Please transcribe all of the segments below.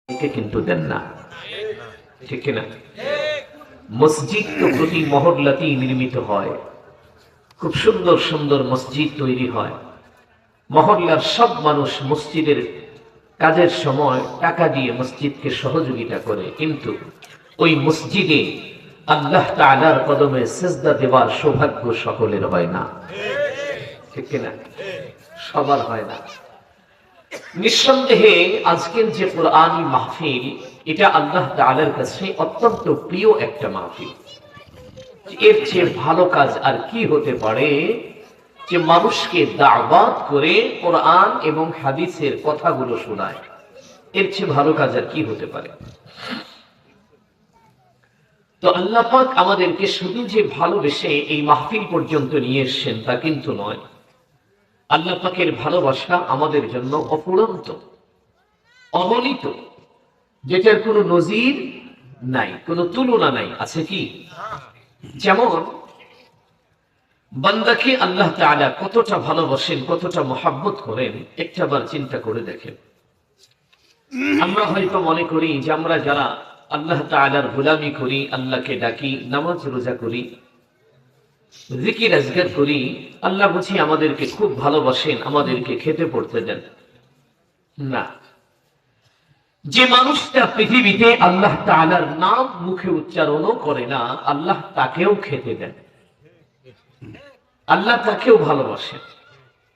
কিন্তু দেন না, ঠিক কিনা? মসজিদ তো প্রতি মহল্লাতেই নির্মিত হয়, খুব সুন্দর সুন্দর মসজিদ তৈরি হয়, মহল্লার সব মানুষ মসজিদের কাজের সময় টাকা দিয়ে মসজিদকে সহযোগিতা করে, কিন্তু ওই মসজিদে আল্লাহ তাআলার কদমে সিজদা দেওয়ার সৌভাগ্য সকলের হয় না, ঠিক কিনা? সবার হয় না। নিঃসন্দেহে আজকের যে কোরআনী মাহফিল, এটা আল্লাহ তাআলার কাছে অত্যন্ত প্রিয় একটা মাহফিল। এর চেয়ে ভালো কাজ আর কি হতে পারে যে মানুষকে দাওয়াত করে কোরআন এবং হাদিসের কথাগুলো শোনায়? এর চেয়ে ভালো কাজ আর কি হতে পারে? তো আল্লাহ পাক আমাদেরকে শুধু যে ভালোবেসে এই মাহফিল পর্যন্ত নিয়ে এসেছেন তা কিন্তু নয়। আল্লাহ পাকের ভালোবাসা আমাদের জন্য অফুরন্ত, অগণিত, যেটার কোনো নজির নাই, কোনো তুলনা নাই। আছে কি? যেমন বান্দাকে আল্লাহ তাআলা কতটা ভালোবাসেন, কতটা মহাব্বত করেন, একটাবার চিন্তা করে দেখেন। আমরা হয়তো মনে করি যে আমরা যারা আল্লাহ তাআলার গোলামি করি, আল্লাহকে ডাকি, নামাজ রোজা করি, জিকির আজকার করি, আল্লাহ বুঝি আমাদেরকে খুব ভালোবাসেন, আমাদেরকে খেতে পড়তে দেন। না, যে মানুষটা পৃথিবীতে আল্লাহ তাআলার নাম মুখে উচ্চারণও করে না, আল্লাহ তাকেও খেতে দেন, আল্লাহ তাকেও ভালোবাসেন।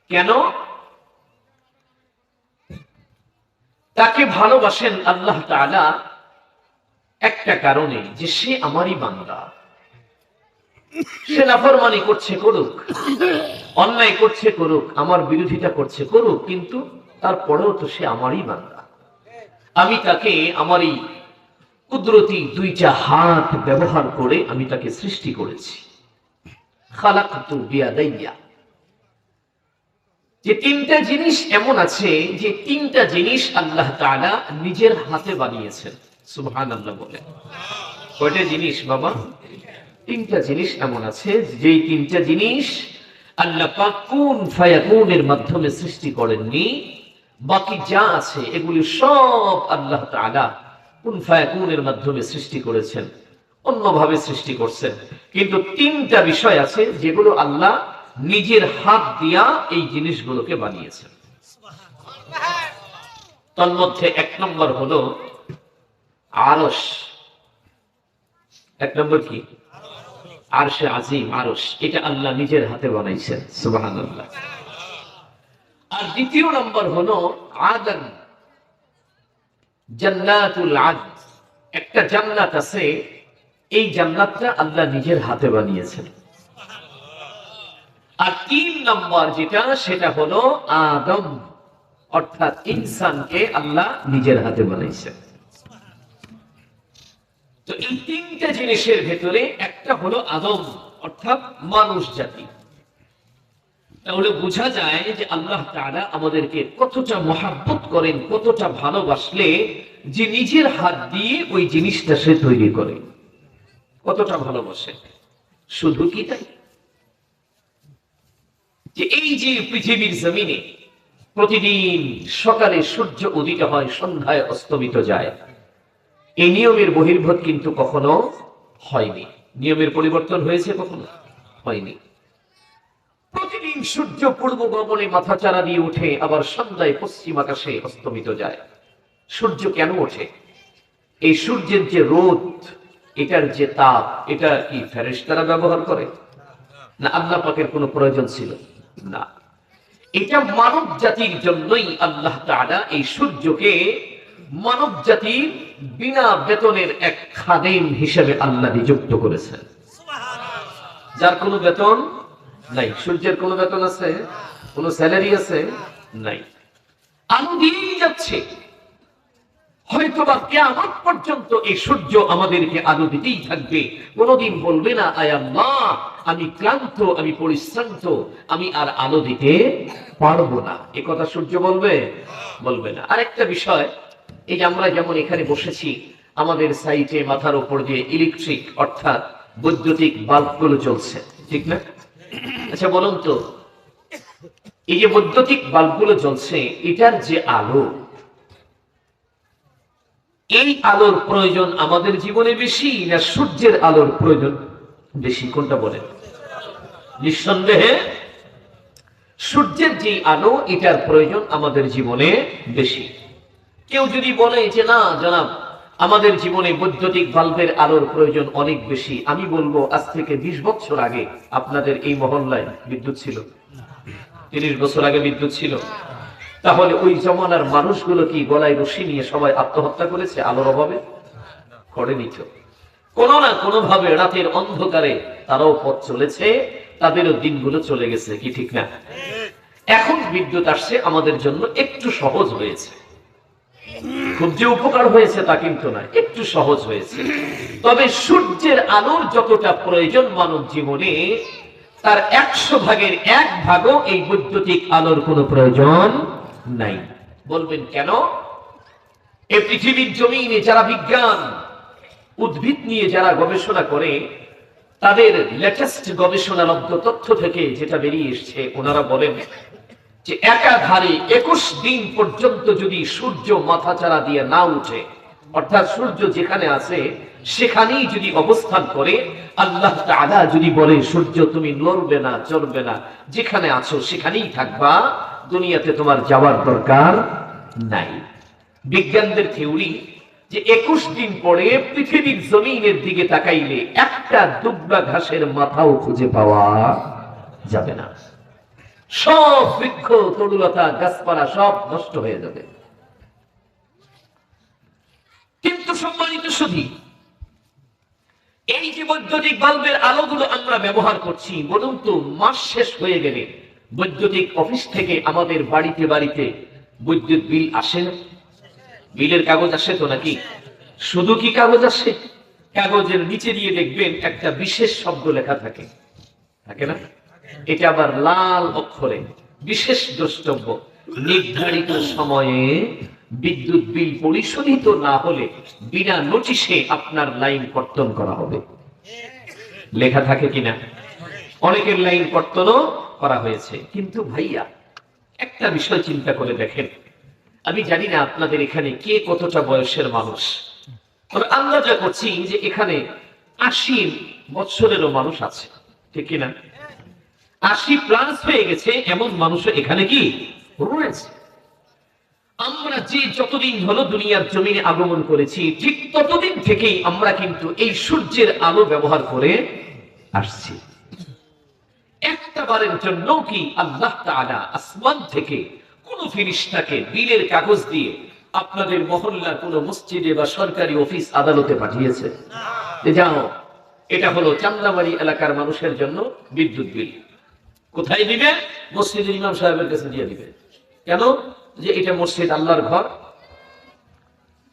কেন? তাকে ভালোবাসেন আল্লাহ তাআলা একটা কারণে, যে সে আমারই বান্দা। সে নাফরমানি করছে করুক, অন্যায় করছে করুক, আমার বিরোধিতা করছে করুক, কিন্তু তারপরেও তো সে আমারই বান্দা। আমি তাকে আমার এই কুদরতি দুইটা হাত ব্যবহার করে আমি তাকে সৃষ্টি করেছি। খালাকতু বিয়াদাইয়া। যে তিনটা জিনিস এমন আছে, যে তিনটা জিনিস আল্লাহ তাআলা নিজের হাতে বানিয়েছেন। সুবহানাল্লাহ বলে। কয়টা জিনিস বাবা? তিনটা জিনিস এমন আছে, যেই তিনটা জিনিস আল্লাহ পাক কুন ফায়াকুনের মাধ্যমে সৃষ্টি করেননি। বাকি যা আছে এগুলি সব আল্লাহ তাআলা কুন ফায়াকুনের মাধ্যমে সৃষ্টি করেছেন, অন্যভাবে সৃষ্টি করছেন। কিন্তু তিনটা বিষয় আছে যেগুলো আল্লাহ নিজের হাত দিয়া এই জিনিসগুলোকে বানিয়েছেন। তন্মধ্যে এক নম্বর হলো আরশ। এক নম্বর কি? আরশে আজিম, আরশ। এটা আল্লাহ নিজের হাতে বানাইছেন। সুবহানাল্লাহ। আর দ্বিতীয় নম্বর হলো আদন, জান্নাতুল আদন। একটা জান্নাত আছে, এই জান্নাতটা আল্লাহ নিজের হাতে বানিয়েছেন। আর তিন নম্বর যেটা, সেটা হলো আদম, অর্থাৎ ইনসানকে আল্লাহ নিজের হাতে বানাইছেন। তো এই তিনটা জিনিসের ভেতরে একটা হলো আদম, অর্থাৎ মানুষ জাতি। তাহলে বোঝা যায় যে আল্লাহ তাআলা আমাদেরকে কতটা মহাব্বত করেন, কতটা ভালোবাসলে যে নিজের হাত দিয়ে ওই জিনিসটা সে তৈরি করে, কতটা ভালোবাসে। শুধু কি তাই? যে এই যে পৃথিবীর জমিনে প্রতিদিন সকালে সূর্য উদিত হয়, সন্ধ্যায় অস্তমিত যায়, এই নিয়মের বহির্ভূত কিন্তু কখনো হয়নি। নিয়মের পরিবর্তন হয়েছে? কখনো হয়নি। প্রতিদিন সূর্য পূর্ব গগনে মাথাচাড়া দিয়ে উঠে, আবার সন্ধ্যায় পশ্চিম আকাশে অস্তমিত যায়। সূর্য কেন ওঠে? এই সূর্যের যে রোদ, এটার যে তাপ, এটা কি ফেরেশতারা ব্যবহার করে? না আল্লাহ পাকের কোনো প্রয়োজন ছিল? না, এটা মানব জাতির জন্যই আল্লাহ তাআলা এই সূর্যকে মানব জাতির বিনা বেতনের এক খাদেম হিসেবে আল্লাহ নিযুক্ত করেছেন, যার কোনো বেতন নাই। সূর্যের কোনো বেতন আছে? কোনো স্যালারি আছে? নাই। আলো দিয়েই যাচ্ছে। হয়তোবা কিয়ামত পর্যন্ত এই সূর্য আমাদেরকে আলো দিতেই থাকবে। কোনদিন বলবে না, আয় আল্লাহ আমি ক্লান্ত, আমি পরিশ্রান্ত, আমি আর আলো দিতে পারবো না। এ কথা সূর্য বলবে? বলবে না। আরেকটা বিষয়, এই যে আমরা যেমন এখানে বসেছি, আমাদের সাইটে মাথার উপর দিয়ে ইলেকট্রিক অর্থাৎ বৈদ্যুতিক বাল্বগুলো জ্বলছে, ঠিক না? আচ্ছা বলুন তো, এই যে বৈদ্যুতিক বাল্বগুলো জ্বলছে, এটার যে আলো, এই আলোর প্রয়োজন আমাদের জীবনে বেশি না সূর্যের আলোর প্রয়োজন বেশি, কোনটা বলেন? নিঃসন্দেহে সূর্যের যে আলো, এটার প্রয়োজন আমাদের জীবনে বেশি। কেউ যদি বলে যে না জনাব, আমাদের জীবনে বৈদ্যুতিক বাল্বের আলোর প্রয়োজন অনেক বেশি, আমি বলবো আজ থেকে 20 বছর আগে আপনাদের এই মহল্লায় বিদ্যুৎ ছিল? 30 বছর আগে বিদ্যুৎ ছিল? তাহলে ওই জমানার মানুষগুলো কি গলায় রশি নিয়ে সবাই আত্মহত্যা করেছে আলোর অভাবে? করেনি তো। কোনো না কোনো ভাবে রাতের অন্ধকারে তারাও পথ চলেছে, তাদেরও দিনগুলো চলে গেছে, কি ঠিক না? এখন বিদ্যুৎ আসছে, আমাদের জন্য একটু সহজ হয়েছে। খুব যে উপকার হয়েছে তা কিন্তু না, একটু সহজ হয়েছে। তবে সূর্যের আলোর যতটা প্রয়োজন মানব জীবনে, তার 100 ভাগের 1 ভাগও এই বৈদ্যুতিক আলোর কোনো প্রয়োজন নাই। বলবেন কেন? এই পৃথিবীর জমিনে যারা বিজ্ঞান, উদ্ভিদ নিয়ে যারা গবেষণা করে, তাদের লেটেস্ট গবেষণালব্ধ তথ্য থেকে যেটা বেরিয়ে এসছে, ওনারা বলেন যে একাধারে 21 দিন পর্যন্ত যদি সূর্য মাথাচাড়া দিয়ে না উঠে, অর্থাৎ সূর্য যেখানে আছে সেখানেই যদি অবস্থান করে, আল্লাহ তাআলা যদি বলে সূর্য তুমি নড়বে না, চলবে না, যেখানে আছো সেখানেই থাকবা, দুনিয়াতে তোমার যাওয়ার দরকার নাই। বিজ্ঞানদের থিওরি যে 21 দিন পরে পৃথিবীর জমিনের দিকে তাকাইলে একটা দুবলা ঘাসের মাথাও খুঁজে পাওয়া যাবে না। সব বৃক্ষ, তরুলতা, গাছপালা সব নষ্ট হয়ে যাবে। কিন্তু সম্মানিত সুধী, এই যে বৈদ্যুতিক বাল্বের আলোগুলো আমরা ব্যবহার করছি, বলুন তো মাস শেষ হয়ে গেলে বৈদ্যুতিক অফিস থেকে আমাদের বাড়িতে বাড়িতে বিদ্যুৎ বিল আসে না? বিলের কাগজ আসে তো নাকি? শুধু কি কাগজ আসে? কাগজের নিচে দিয়ে দেখবেন একটা বিশেষ শব্দ লেখা থাকে, থাকে না? এটা আবার লাল অক্ষরে, বিশেষ দ্রষ্টব্য, নির্ধারিত সময়ে বিদ্যুৎ বিল পরিশোধিত না হলে বিনা নোটিশে আপনার লাইন কর্তন করা হবে। লেখা থাকে কিনা? অনেকের লাইন কর্তনও করা হয়েছে। কিন্তু ভাইয়া, একটা বিষয় চিন্তা করে দেখেন, আমি জানি না আপনাদের এখানে কে কতটা বয়সের মানুষ, তবে আন্দাজা করছি যে এখানে 80 বছরেরও মানুষ আছে, ঠিক কিনা? 80 প্লাস হয়ে গেছে এমন মানুষও এখানে কি রয়েছে। আমরা যে যতদিন হলো দুনিয়ার জমিনে আগমন করেছি, ঠিক ততদিন থেকেই আমরা কিন্তু এই সূর্যের আলো ব্যবহার করে আসছি। একটা বারের জন্য কি আল্লাহ তাআলা আসমান থেকে কোন ফেরেশতাকে বিলের কাগজ দিয়ে আপনাদের মহল্লার কোন মসজিদে বা সরকারি অফিস আদালতে পাঠিয়েছে যে যাও, এটা হলো চান্দাবাড়ি এলাকার মানুষের জন্য বিদ্যুৎ বিল? কোথায় দিবে? মসজিদের ইমাম সাহেবের কাছে দিয়ে দিবে। কেন? যে এটা মসজিদ, আল্লাহর ঘর,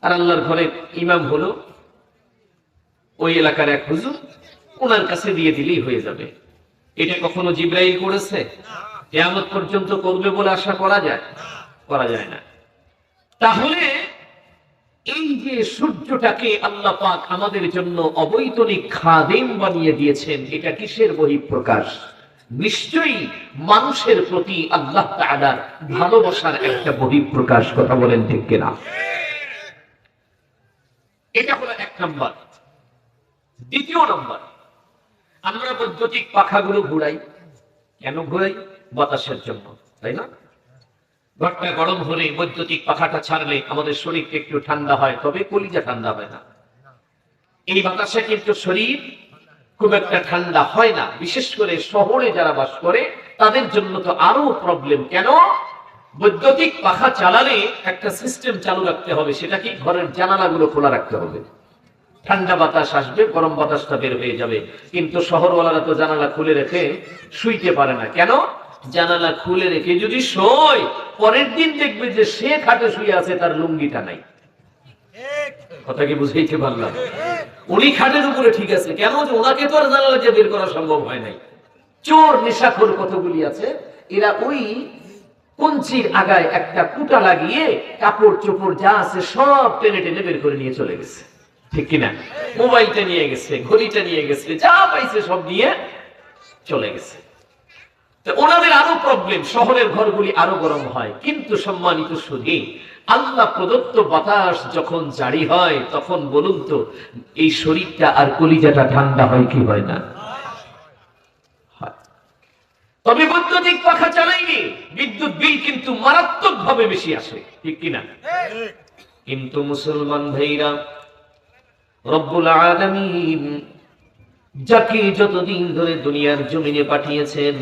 আর আল্লাহর ঘরের ইমাম হলো ওই এলাকার এক হুজুর, ওনার কাছে দিয়ে দিলেই হয়ে যাবে। এটা কখনো জিবরাইল করেছে? কিয়ামত পর্যন্ত করবে বলে আশা করা যায়? করা যায় না। তাহলে এই যে সূর্যটাকে আল্লাহ পাক আমাদের জন্য অবৈতনিক খাদেম বানিয়ে দিয়েছেন, এটা কিসের বহিঃপ্রকাশ? নিশ্চয়ই মানুষের প্রতি আল্লাহ তাআলার ভালোবাসার একটা বহিঃপ্রকাশ। কথা বলেন ঠিক কিনা? এটা হলো 1 নম্বর। দ্বিতীয় নম্বর, আমরা বৈদ্যুতিক পাখাগুলো ঘুরাই। কেন ঘুরাই? বাতাসের জন্য, তাই না? ঘরটা গরম হলে বৈদ্যুতিক পাখাটা ছাড়লে আমাদের শরীরটা একটু ঠান্ডা হয়, তবে কলিজা ঠান্ডা হয় না। এই বাতাসে কিন্তু শরীর খুব একটা ঠান্ডা হয় না। বিশেষ করে শহরে যারা বাস করে তাদের জন্য তো আরো প্রবলেম। কেন? বৈদ্যুতিক পাখা চালালে একটা সিস্টেম চালু রাখতে হবে, সেটা কি? ঘরের জানালাগুলো খোলা রাখতে হবে, ঠান্ডা বাতাস আসবে, গরম বাতাসটা বের হয়ে যাবে। কিন্তু শহরওয়ালারা তো জানালা খুলে রেখে শুইতে পারে না। কেন? জানালা খুলে রেখে যদি শোয়, পরের দিন দেখবে যে সে খাটে শুয়ে আছে, তার লুঙ্গিটা নাই। কথা কি বুঝাইতে পারলাম? উনি খাটের উপরে ঠিক আছে, কেন? যে ওনাকে তো আর জানালা দিয়ে বের করা সম্ভব হয় নাই। চোর নেশাখোর কতগুলি আছে, এরা ওই কঞ্চির আগায় একটা কুটা লাগিয়ে কাপড় চোপড় যা আছে সব টেনে টেনে বের করে নিয়ে চলে গেছে, ঠিক কিনা? মোবাইলটা নিয়ে গেছে, ঘড়িটা নিয়ে গেছে, যা পাইছে সব নিয়ে চলে গেছে। ওনাদের আরো প্রবলেম, শহরের ঘরগুলি আরো গরম হয়। কিন্তু সম্মানিত সুধী, আল্লাহ প্রদত্ত বাতাস যখন জারি হয় তখন বলুন তো এই শরীরটা আর কলিজাটা ঠান্ডা হয় কি হয় না? তবে বৈদ্যুতিক পাখা চালাইনি, বিদ্যুৎ বিল কিন্তু মারাত্মক ভাবে বেশি আসে, ঠিক কিনা? কিন্তু মুসলমান ভাইরা, রব্বুল আলামিন যাকে যতদিন ধরে দুনিয়ার জমিনে পাঠিয়েছেন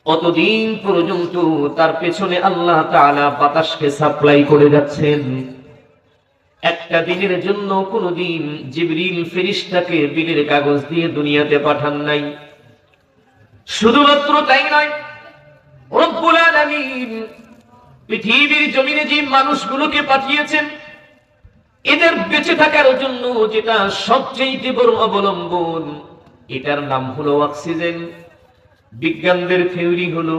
অতদিন পর্যন্ত তার পেছনে আল্লাহ তাআলা বাতাসকে সাপ্লাই করে যাচ্ছেন। একটা দিনের জন্য কোনদিন জিবরিল ফেরেশতাকে বিলের কাগজ দিয়ে দুনিয়াতে পাঠান নাই। শুধুমাত্র তাই নয়, রব্বুল আলামিন পৃথিবীর জমিনে যে মানুষগুলোকে পাঠিয়েছেন এদের বেঁচে থাকার জন্য যেটা সবচেয়ে বড় অবলম্বন, এটার নাম হলো অক্সিজেন। বিজ্ঞানদের থিওরি হলো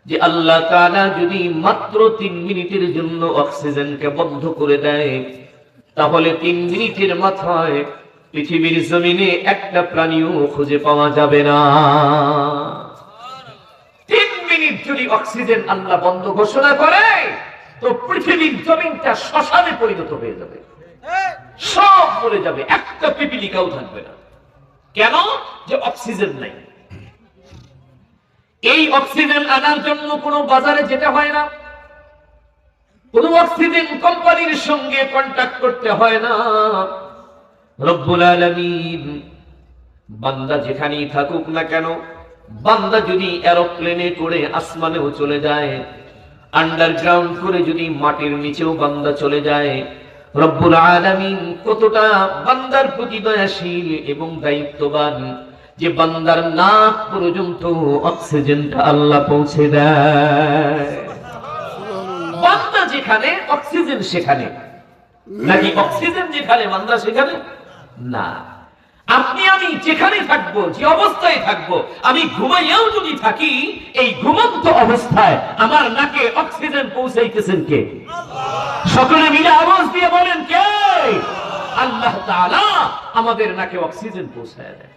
যে আল্লাহ তাআলা যদি মাত্র 3 মিনিটের জন্য অক্সিজেনকে বন্ধ করে দেয় তাহলে 3 মিনিটের মাথায় পৃথিবীর জমিনে একটা প্রাণীও খুঁজে পাওয়া যাবে না। 3 মিনিট যদি অক্সিজেন আল্লাহ বন্ধ ঘোষণা করে তো পৃথিবীর জমিনটা শ্মশানে পরিণত হয়ে যাবে, সব মরে যাবে, একটা পিপিলিকাও থাকবে না। কেন? যে অক্সিজেন নাই। এই অক্সিজেন আনার জন্য কোনো বাজারে যেতে হয় না, কোনো অক্সিজেন কোম্পানির সঙ্গে কন্ট্যাক্ট করতে হয় না। রব্বুল আলামিন বান্দা যেখানেই থাকুক না কেন, বান্দা যদি এরোপ্লেনে করে আসমানেও চলে যায়, আন্ডারগ্রাউন্ড করে যদি মাটির নিচেও বান্দা চলে যায়, রব্বুল আলামিন কতটা বান্দার প্রতি দয়াশীল এবং দায়িত্ববান যে বান্দার নাক পর্যন্ত অক্সিজেনটা আল্লাহ পৌঁছে দেয়। বান্দা যেখানে অক্সিজেন সেখানে, নাকি অক্সিজেন যেখানে বান্দা সেখানে না। আপনি আমি যেখানে থাকবো, যে অবস্থায় থাকবো, আমি ঘুমাইয়াও যদি থাকি, এই ঘুমন্ত অবস্থায় আমার নাকে অক্সিজেন পৌঁছাইতেছেন কে? সকলে মিলে আওয়াজ দিয়ে বলেন কে? আল্লাহ তাআলা আমাদের নাকে অক্সিজেন পৌঁছায় দেয়।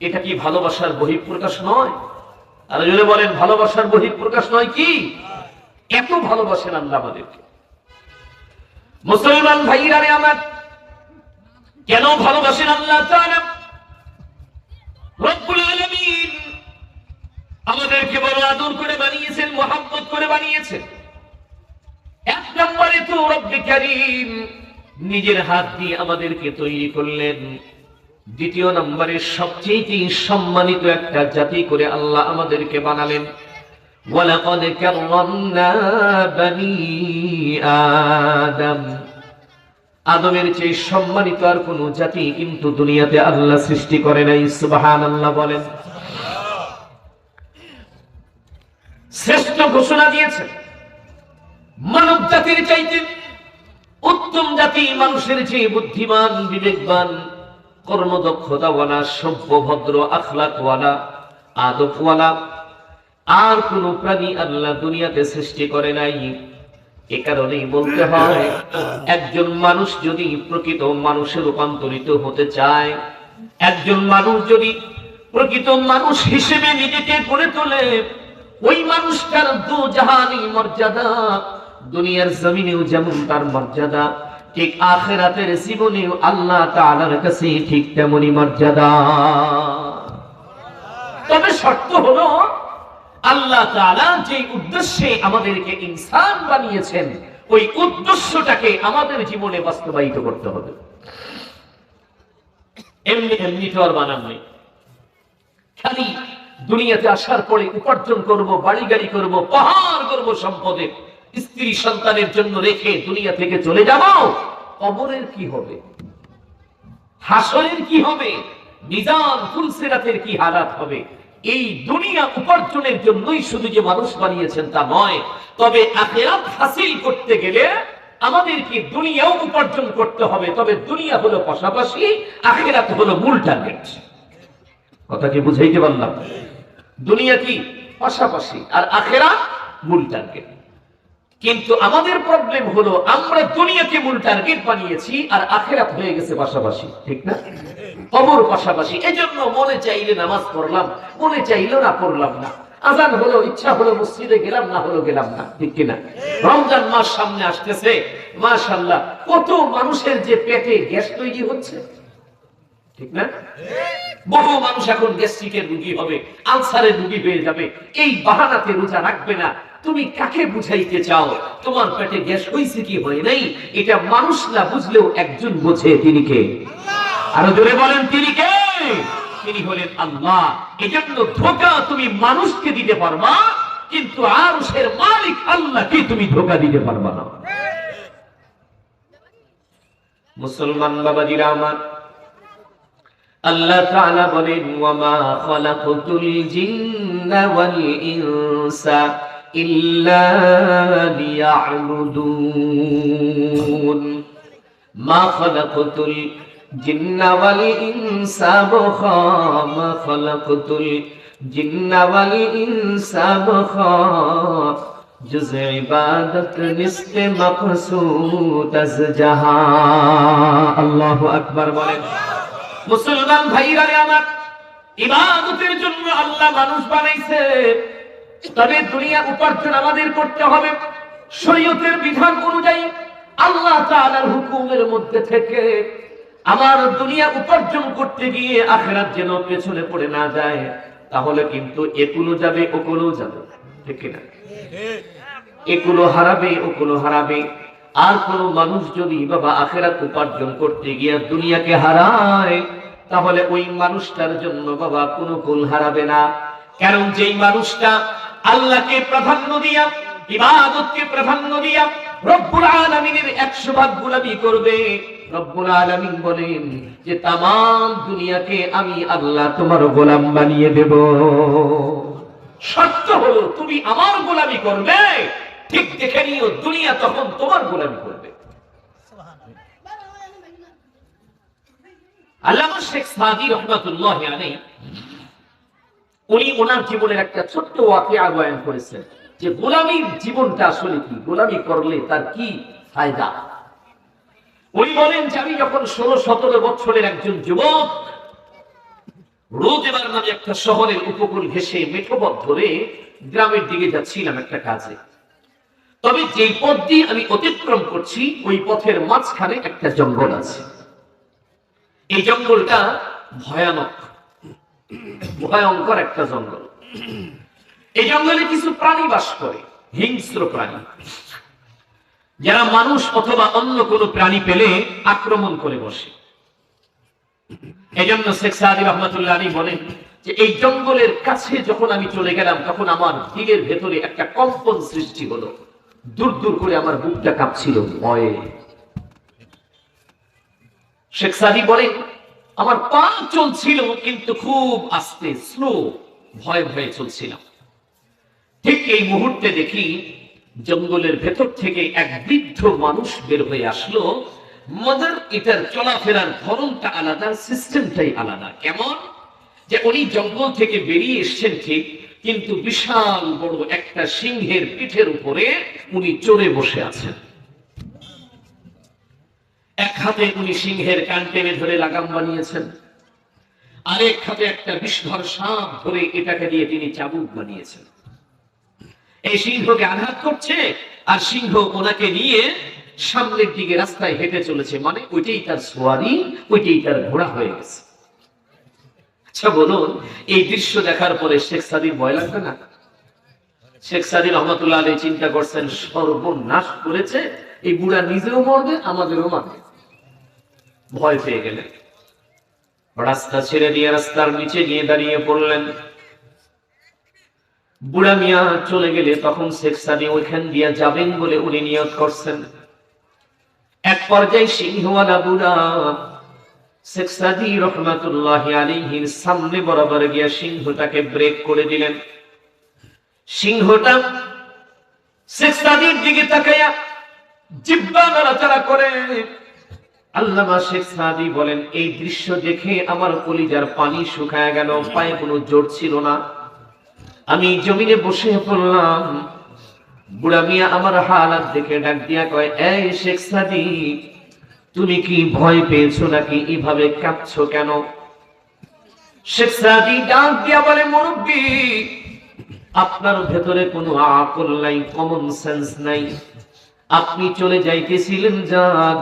এটা কি ভালোবাসার বহিঃপ্রকাশ নয়? আর যদি বলেন ভালোবাসার বহিঃপ্রকাশ নয় কি? এত ভালোবাসেন আল্লাহ আমাদেরকে। মুসলমান ভাইরা রে আমার, কেন ভালোবাসেন আল্লাহ তাআলা? রব্বুল আলামিন আমাদেরকে বড় আদর করে বানিয়েছেন, মহব্বত করে বানিয়েছেন। এক নম্বরে তো রব্বুল কারীম নিজের হাত দিয়ে আমাদেরকে তৈরি করলেন। দ্বিতীয় নম্বরে সবচেয়ে সম্মানিত একটা জাতি করে আল্লাহ আমাদেরকে বানালেন। ওয়ালাকাদ কাররামনা বানি আদম। আদমের চেয়ে সম্মানিত আর কোন জাতি কিন্তু দুনিয়াতে আল্লাহ সৃষ্টি করে নাই। সুবহানাল্লাহ বলেন। শ্রেষ্ঠ ঘোষণা দিয়েছেন, মানব জাতির চাইতে উত্তম জাতি, মানুষের চেয়ে বুদ্ধিমান, বিবেকবান, কর্মদক্ষতাওয়ালা, সভ্য, ভদ্র, আখলাকওয়ালা, আদবওয়ালা আর কোন প্রাণী আল্লাহ দুনিয়াতে সৃষ্টি করে নাই। এ কারণেই বলতে হয়, একজন মানুষ যদি প্রকৃত মানুষে রূপান্তরিত হতে চায়, একজন মানুষ যদি প্রকৃত মানুষ হিসেবে নিজেকে গড়ে তোলে, ওই মানুষটার দুজাহানি মর্যাদা, দুনিয়ার জমিনেও যেমন তার মর্যাদা, ঠিক আখিরাতের জীবনেও আল্লাহ তাআলার কাছে ঠিক তেমনি মর্যাদা। তবে শর্ত হলো, আল্লাহ তাআলা যে উদ্দেশ্যে আমাদেরকে ইনসান বানিয়েছেন ওই উদ্দেশ্যটাকে আমাদের জীবনে বাস্তবায়িত করতে হবে। এমনি এমনি তো আর বানান নেই। খালি দুনিয়াতে আসার পরে উপার্জন করব, বাড়ি গাড়ি করব, পাহাড় করব সম্পদের, স্ত্রী সন্তানের জন্য রেখে দুনিয়া থেকে চলে যাব, কবরের কি হবে? হাসরের কি হবে? মিজান ফুলসিরাতের কি হালাত হবে? এই দুনিয়া উপার্জনের জন্যই শুধু যে মানুষ বানিয়েছেন তা নয়, তবে আখিরাত হাসিল করতে গেলে আমাদেরকে দুনিয়াও উপার্জন করতে হবে। তবে দুনিয়া হলো পাশাপাশি, আখিরাত হলো মূল টার্গেট। কথা কি বুঝাইতে পারলাম? দুনিয়া কি পাশাপাশি আর আখিরাত মূল টার্গেট। কিন্তু আমাদের প্রবলেম হলো আমরা দুনিয়াকে মূল টার্গেট বানিয়েছি আর আখিরাত হয়ে গেছে পাশাপাশি, ঠিক না? কবর পাশাপাশি। এজন্য মনে চাইলে নামাজ পড়লাম, মনে চাইলে না পড়লাম না। আজান হলো, ইচ্ছা হলো মসজিদে গেলাম, না হলো গেলাম না, ঠিক কিনা? রমজান মাস সামনে আসতেছে, মাশাআল্লাহ কত মানুষের যে পেটে গ্যাস তৈরি হচ্ছে, ঠিক না? বহু মানুষ এখন গ্যাস্ট্রিকের রোগী হবে, আলসারের রোগী হয়ে যাবে। এই বাহানাতে রোজা রাখবে না। তুমি কাকে বুঝাইতে চাও তোমার পেটে গ্যাস হয়েছে কি হয় নাই? এটা মানুষ না বুঝলেও একজন বোঝে, তিনি কে? আরো জোরে বলেন, তিনি কে? তিনি হলেন আল্লাহ। এজন্য ধোঁকা তুমি মানুষকে দিতে পারবা, কিন্তু আরশের মালিক আল্লাহকে তুমি ধোঁকা দিতে পারবা না। মুসলমান বাবাজিরা আমার, আল্লাহ তাআলা বলেন, ওয়ামা খালাকতুল জিন্না ওয়াল ইনসা ইল্লা লিয়া'বুদুন। মা খালাকতুল জিন্না ওয়াল ইনসা মা খালাকতুল জিন্না ওয়াল ইনসা জুজ ইবাদত নিসফে মাকসুদ আজ জাহা। আল্লাহু আকবার বলেন। মুসলমান ভাইরা আমার, ইবাদতের জন্য আল্লাহ মানুষ বানাইছে, তবে দুনিয়া উপার্জন আমাদের করতে হবে শরীয়তের বিধান অনুযায়ী, আল্লাহ তাআলার হুকুমের মধ্যে থেকে। আমার দুনিয়া উপার্জন করতে গিয়ে আখিরাত যেন পেছনে পড়ে না যায়, তাহলে কিন্তু একুলো যাবে ওকুলো যাবে, ঠিক কিনা? একুলো হারাবে ওকুলো হারাবে। আর কোন মানুষ যদি বাবা আখিরাত উপার্জন করতে গিয়ে দুনিয়াকে হারায়, তাহলে ওই মানুষটার জন্য বাবা কোনো কুল হারাবে না। কারণ যেই মানুষটা আল্লাহকে প্রাধান্য দিয়া, ইবাদতকে প্রাধান্য দিয়া রব্বুল আলামিনের 100 ভাগ গোলামি করবে, রব্বুল আলামিন বলেন যে তামাম দুনিয়াকে আমি আল্লাহ তোমার গোলাম বানিয়ে দেব। শর্ত হলো তুমি আমার গোলামি করবে, ঠিক দেখে নিও দুনিয়া তখন তোমার গোলামি করবে। আল্লামা শেখ সাদী রাহমাতুল্লাহি আলাইহি উনি ওনার জীবনের একটা ছোট্ট ওয়াকিয়া বয়ান করেছেন যে গোলামির জীবনটা আসলে কি, গোলামি করলে তার কি ফায়দা। উনি বলেন যে আমি যখন 16-17 বছরের একজন যুবক, রোজেবার নামে একটা শহরের উপকূল ঘেঁষে মেঠোপথ ধরে গ্রামের দিকে যাচ্ছিলাম একটা কাজে। তবে যেই পথ দিয়ে আমি অতিক্রম করছি ওই পথের মাঝখানে একটা জঙ্গল আছে। এই জঙ্গলটা ভয়ানক, ভয়ঙ্কর একটা জঙ্গল। এই জঙ্গলে কিছু প্রাণী বাস করে, হিংস্র প্রাণী, যারা মানুষ অথবা অন্য কোনো প্রাণী পেলে আক্রমণ করে বসে। এজন্য শেখ সাদী রাহমাতুল্লাহ আলাইহি বলেন যে এই জঙ্গলের কাছে যখন আমি চলে গেলাম, তখন আমার দিলের ভেতরে একটা কম্পন সৃষ্টি হলো, দূর দূর করে আমার বুকটা কাঁপছিল ভয়ে। শেখ সাদী বলেন আমার পা চলছিল কিন্তু খুব আস্তে, স্লো, ভয়ে ভয়ে চলছিলাম। ঠিক এই মুহূর্তে দেখি জঙ্গলের ভেতর থেকে এক বৃদ্ধ মানুষ বের হয়ে আসলো। মজার, এটার চলাফেরার ধরনটা আলাদা, সিস্টেমটাই আলাদা। কেমন যে উনি জঙ্গল থেকে বেরিয়ে এসছেন ঠিক, কিন্তু বিশাল বড় একটা সিংহের পিঠের উপরে উনি চড়ে বসে আছেন। এক হাতে উনি সিংহের কান টেনে ধরে লাগাম বানিয়েছেন, আরেক হাতে একটা বিষধর সাপ ধরে এটাকে দিয়ে তিনি চাবুক বানিয়েছেন। এই সিংহকে আঘাত করছে আর সিংহ ওনাকে নিয়ে সামনের দিকে রাস্তায় হেঁটে চলেছে, মানে ওইটাই তার সোয়ারি, ওইটাই তার ঘোড়া হয়ে গেছে। আচ্ছা বলুন, এই দৃশ্য দেখার পরে শেখ সাদীর ভয় লাগবে না? শেখ সাদী রহমাতুল্লাহ আলাইহি চিন্তা করছেন সর্বনাশ করেছে, এই বুড়া নিজেও মরবে আমাদেরও মারবে। ভয় পেয়ে গেলেন, রাস্তা ছেড়ে দিয়ে রাস্তার নিচে গিয়ে দাঁড়িয়ে পড়লেন। বুড়া মিয়া চলে গেলে তখন শেখ সাদী ওইখান দিয়ে যাবেন বলে উনি নিয়ত করছেন। এক পর্যায়ে সিংহওয়ালা বুড়া শেখ সাদী রাহমাতুল্লাহি আলাইহির সামনে বরাবর গিয়া সিংহটাকে ব্রেক করে দিলেন। সিংহটা শেখ সাদীর দিকে তাকায়া জিহ্বা নাড়াচাড়া করে। আল্লামা শেখ সাদী বলেন এই দৃশ্য দেখে আমার কলিজার পানি শুকায় গেল, পায়ে কোনো জোর ছিল না, আমি জমিনে বসে পড়লাম। বুড়া মিয়া আমার হালাত দেখে ডাক দিয়া কয়, এই শেখ সাদী, তুমি কি ভয় পেয়েছো নাকি এভাবে কাঁদছো কেন? শেখ সাদী ডাক দিয়া বলে, মুরব্বি, আপনার ভেতরে কোনো আকল নাই, কমন সেন্স নাই। আপনি চলে যাইতেছিলেন যান,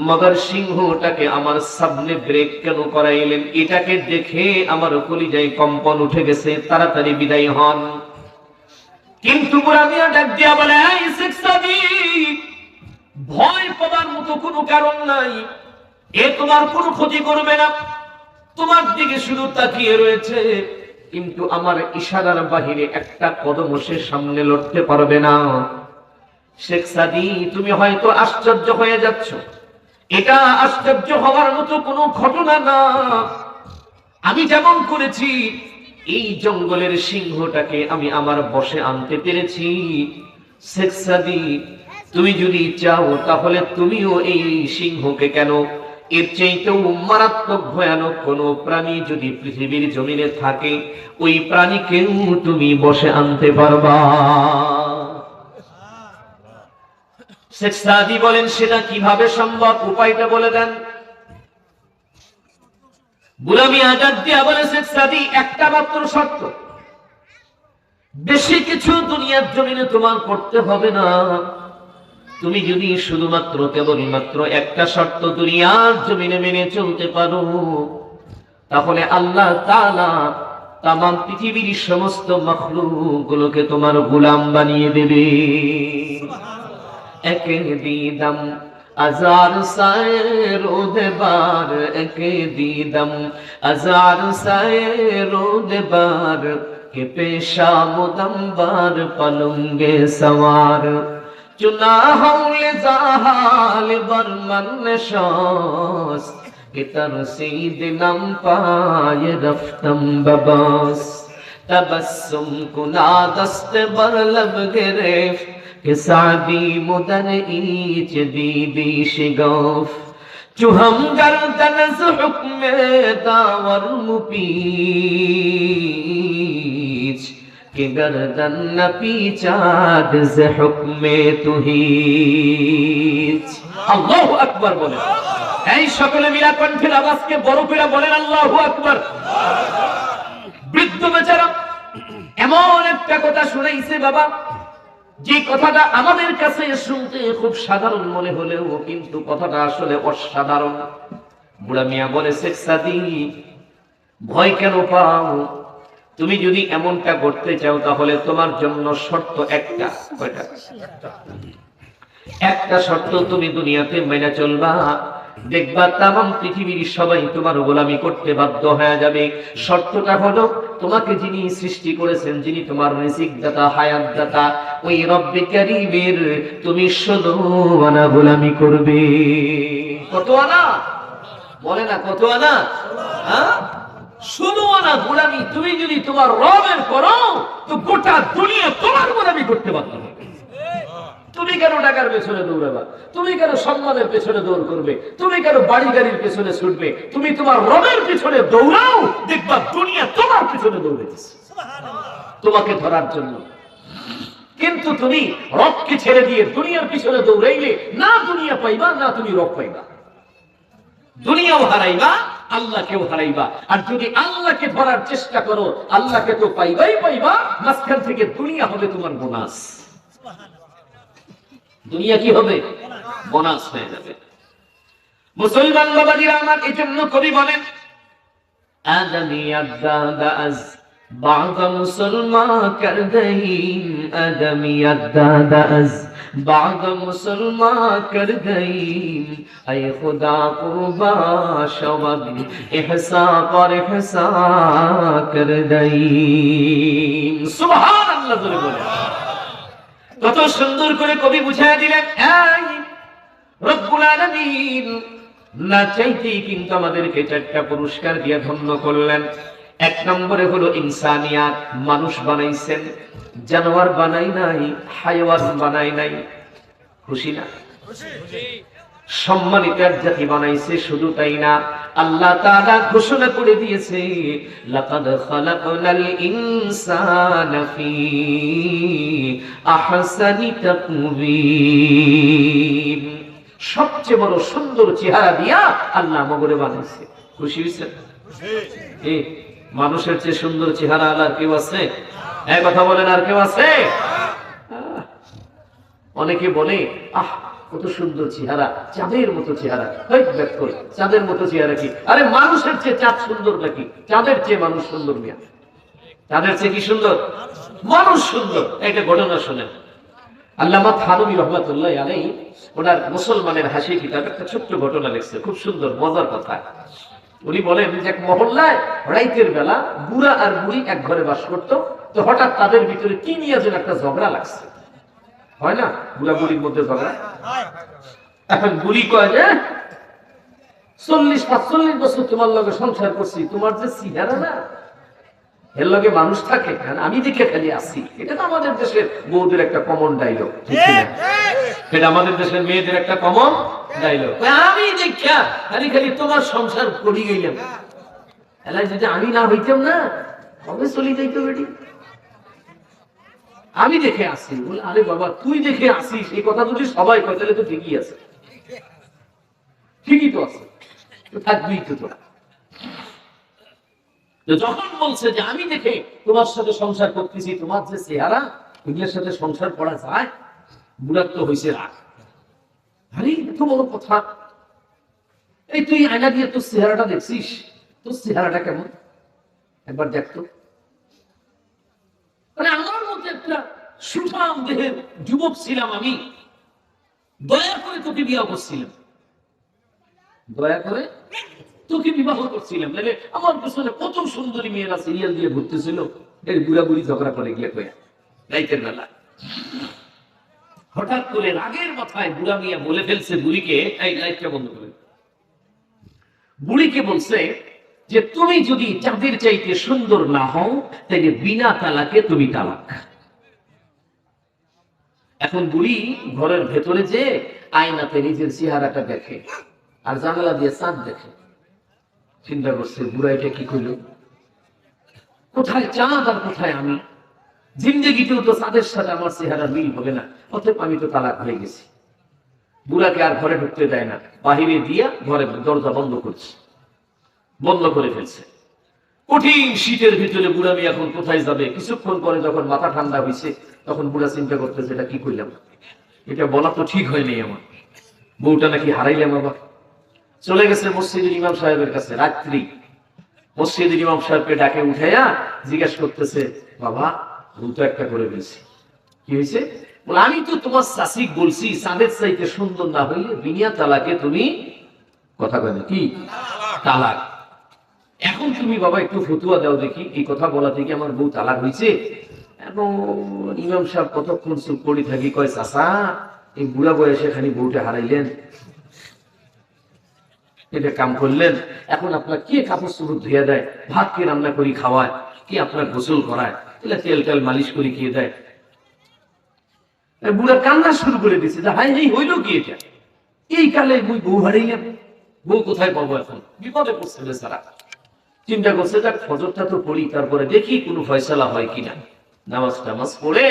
মগর সিংহটাকে আমার সামনে ব্রেক কেন করাইলেন? এটাকে দেখে আমার কলিজায় কম্পন উঠে গেছে, তাড়াতাড়ি বিদায় হন। কিন্তু বুড়া মিয়া ডাক দিয়া বলে, এই শেখ সাদিক, ভয় পাবার মতো কোনো কারণ নাই, এ তোমার কোনো ক্ষতি করবে না, তোমার দিকে শুধু তাকিয়ে রয়েছে, কিন্তু আমার ইশারার বাহিরে একটা কদম সে সামনে লড়তে পারবে না। শেখ সাদি, তুমি হয়তো আশ্চর্য হয়ে যাচ্ছ, এটা আশ্চর্য হওয়ার মতো কোনো ঘটনা না। আমি যেমন করেছি, এই জঙ্গলের সিংহটাকে আমি আমার বশে আনতে পেরেছি। শেখ সাদি, তুমি যদি চাও তাহলে তুমিও এই সিংহকে, কেন এর চাইতেও মারাত্মক ভয়ানক কোন প্রাণী যদি পৃথিবীর জমিনে থাকে, ওই প্রাণীকেও তুমি বশে আনতে পারবা। শেখ সাদি বলেন, সেটা কিভাবে সম্ভব, উপায়টা বলে দেন। বুড়া মিয়া আজাদ দিয়া বলে, শেখ সাদি, একটা মাত্র শর্ত, বেশি কিছু দুনিয়ার জমিনে তোমার করতে হবে না। তুমি যদি শুধুমাত্র কেবলমাত্র একটা শর্ত দুনিয়ার জমিনে মেনে চলতে পারো, তাহলে আল্লাহ তাআলা তামাম পৃথিবীর সমস্ত মাখলুক গুলোকে তোমার গোলাম বানিয়ে দেবে। একে দিদাম আজার সায়ে রোদে বার, একে দিদাম আজার সায়ে রোদে বার, কে পেশা মুদম বার পলুঙ্গে সওয়ার, চুনা হৌলে জাহাল বর্মন নশাস, কে তরসীদ নম পায়ে রফতম ববাস, তবস্সুম কুনা দস্ত बर लब गिरफ्त, कि सादी मुदर ईच दीदी शिगफ, चुहम गर्दन ज़ हुक्म दावर मुपीच, कि गर्दन न पीचाद ज़ हुक्म तुहीच। अल्लाहु अकबर बोले, এই সকলে মিলা কণ্ঠের আওয়াজকে বড় করে বলেন আল্লাহু আকবার। বৃদ্ধ বেচারা এমন একটা কথা শুনাইছে বাবা, যে কথাটা আমাদের কাছে শুনতে খুব সাধারণ মনে হলেও কিন্তু কথাটা আসলে অসাধারণ। বুড়া মিয়া বলে, শেখ সাদি, ভয় কেন পাও? তুমি যদি এমনটা করতে চাও তাহলে তোমার জন্য শর্ত একটা। কয়টা? একটা শর্ত তুমি দুনিয়াতে মেনে চলবা, দেখবা তামাম পৃথিবীর সবাই তোমার গোলামি করতে বাধ্য হয়ে যাবে। শর্তটা হলো, তোমাকে যিনি সৃষ্টি করেছেন, যিনি তোমার রিজিক দাতা, হায়াত দাতা, ওই রব্বে কারীমের তুমি ১৬ আনা গোলামি করবে। কত আনা? বলে না কত আনা? হ্যাঁ, ১৬ আনা গোলামি তুমি যদি তোমার রবের করো, তো গোটা দুনিয়া তোমার গোলামি করতে বাধ্য হবে। তুমি কেন টাকার পেছনে দৌড়াবা? তুমি কেন সম্মানের পেছনে দৌড় করবে? তুমি কেন বাড়ি গাড়ির পেছনে ছুটবে? তুমি তোমার রবের পিছনে দৌড়াও, দেখবা দুনিয়া তোমার পিছনে দৌড়েছে তোমাকে ধরার জন্য। কিন্তু তুমি রবকে ছেড়ে দিয়ে দুনিয়ার পিছনে দৌড়াইলে না দুনিয়া পাইবা, না তুমি রব পাইবা। দুনিয়াও হারাইবা, আল্লাহকেও হারাইবা। আর যদি আল্লাহকে ধরার চেষ্টা করো, আল্লাহকে তো পাইবাই পাইবা, মাঝখান থেকে দুনিয়া হবে তোমার বোনাস। দুনিয়া কি হবে? বোনাস হয়ে যাবে। মুসলমান বাবাজিরা আমার, এই জন্য কবি বলেন, আদমিয়াত দাদা আজ বাগা মুসলমান কর গয়ীম, আদমিয়াত দাদা আজ বাগা মুসলমান কর গয়ীম, আয় খুদা কুরবা শওয়াব ইহসা কর ইহসা কর গয়ীম। সুবহানাল্লাহ জোরে বলে। কত সুন্দর করে কবি বুঝায় দিলেন, এই রব্বুল আলামিন না চাইতেই কিন্তু আমাদেরকে 4টা পুরস্কার দিয়ে ধন্য করলেন। 1 নম্বরে হলো ইনসানিয়াত, মানুষ বানাইছেন, জানোয়ার বানাই নাই, হায়াওয়ান বানাই নাই। খুশি না? সম্মানিত এক জাতি বানাইছে। শুধু তাই না, আল্লাহ তাআলা ঘোষণা করে দিয়েছে, লাকাদ খালাকনাল ইনসানা ফি আহসানি তাকওয়িম। সবচেয়ে বড় সুন্দর চেহারা দিয়া আল্লাহ মগরে বানাইছে। খুশি হইছেন? মানুষের চেয়ে সুন্দর চেহারা আল্লাহর কেউ আছে? এক কথা বলেন, আর কেউ আছে? অনেকে বলে, আহ কত সুন্দর চেহারা, চাঁদের মতো চেহারা। চাঁদের মতো চেহারা কি? আরে মানুষের চেয়ে চাঁদ সুন্দর নাকি? চাঁদের চেয়ে মানুষ সুন্দর মিয়া। চাঁদের চেয়ে কি সুন্দর? মানুষ সুন্দর। একটা ঘটনা শোনেন। আল্লামা থানভী রহমাতুল্লাহ আলাইহি ওনার মুসলমানের হাসি কিতাব একটা ছোট্ট ঘটনা লিখছে, খুব সুন্দর মজার কথা। উনি বলেন যে এক মহল্লায় রাইতের বেলা বুড়া আর বুড়ি এক ঘরে বাস করতো। তো হঠাৎ তাদের ভিতরে কি নিয়ে যেন একটা ঝগড়া লাগছে, হয় না বুড়া বুড়ির মধ্যে ঝগড়া? এখন বুড়ি কয় যে 40-45 বছর তোমার লগে সংসার করছি, তোমার যে চেহারা না এর লগে মানুষ থাকে, আমি দেখে খালি আসি। এটা তো আমাদের দেশের বউদের একটা কমন ডায়লগ, ঠিক না? এটা আমাদের দেশের মেয়েদের একটা কমন ডায়লগ। আমি দেখা খালি খালি তোমার সংসার করি গেলাম, এলাই যদি আমি না হইতাম না কবে চলে যাইতো বেটি। আমি দেখে আসি। বলে আরে বাবা তুই দেখে আসিস, এই কথা যদি সবাই কয় তাহলে তো ঠিকই আছে। ঠিকই তো আছে, থাকবি তো তোরা। যখন বলছে যে আমি দেখে তোমার সাথে সংসার করতেছি, তোমার যে চেহারা এগুলোর সাথে সংসার করা যায়, বুড়ার তো হয়েছে রাগ। আরে এত বড় কথা, এই তুই আয়না দিয়ে তোর চেহারাটা দেখছিস, তোর চেহারাটা কেমন একবার দেখতো। মানে আমার মধ্যে একটা সুঠাম দেহের যুবক ছিলাম আমি, দয়া করে তোকে বিয়ে করছিলাম, দয়া করে তোকে বিবাহ করছিলাম। তাহলে আমার পেছনে কত সুন্দরী মেয়েরা সিরিয়াল দিয়ে ঘুরতেছিল, এর বুড়া বুড়ি ঝগড়া করে গিয়ে কয়া রাইতের বেলা। হঠাৎ করে রাগের মাথায় বুড়া মিয়া বলে ফেলছে বুড়িকে, এই লাইটটা বন্ধ করে। বুড়িকে বলছে যে তুমি যদি চাঁদের চাইতে সুন্দর না হও তাহলে বিনা তালাকে তুমি তালাক। এখন বুড়ি ঘরের ভেতরে যে আয়নাতে নিজের চেহারাটা দেখে আর জানালা দিয়ে চাঁদ দেখে। চিন্তা করছে বুড়া এটা কি কইল, কোথায় চাঁদ আর কোথায় আমি? জিন্দেগিতেও তো চাঁদের সাথে আমার চেহারা মিল হবে না, অতএব আমি তো তালাক হয়ে গেছি। বুড়াকে আর ঘরে ঢুকতে দেয় না, বাহিরে দিয়া ঘরে দরজা বন্ধ করছে, বন্ধ করে ফেলছে। কঠিন শীতের ভিতরে বুড়া মেয়ে এখন কোথায় যাবে? কিছুক্ষণ পরে যখন মাথা ঠান্ডা হয়েছে তখন বুড়া চিন্তা করতেছে এটা কি করলাম, এটা বলা তো ঠিক হয়নি, আমার বউটা নাকি হারাইলাম। আবার চলে গেছে মসজিদের ইমাম সাহেবের কাছে। রাত্রি মসজিদের ইমাম সাহেবকে ডাকে উঠাইয়া জিজ্ঞাসা করতেছে, বাবা বউ তো একটা করে ফেলছি, কি হয়েছে? বলে আমি তো তোমার শাসিক বলছি চাঁদের চাইতে সুন্দর না হইলে বিনিয়া তালাকে তুমি কথা কয় না কি তালাক। এখন তুমি বাবা একটু ফতুয়া দাও দেখি, এই কথা বলা থেকে আমার বউ তালাক হয়েছে। এবং ইমাম সাহেব কতক্ষণ চুপ করে থাকি, কয় চাচা এই বুড়া বয়সে খালি বউটা হারাইলেন, এটা কাম করলেন। এখন আপনার কে কাপড় চোপড় ধুয়ে দেয়, ভাত কে রান্না করি খাওয়ায়, কি আপনার গোসল করায়, তেল তেল মালিশ করে খেয়ে দেয়। বুড়া কান্না শুরু করে দিচ্ছে যে হাই এই হইল কি এটা, এই কালে বউ হারাইলেন, বউ কোথায় পাবো? এখন বিপদে পড়ছে বেচারা। চিন্তা করছে যাক ফজরটা তো পড়ি, তারপরে দেখি কোনো ফয়সালা হয় কিনা। নামাজ টামাজ পড়ে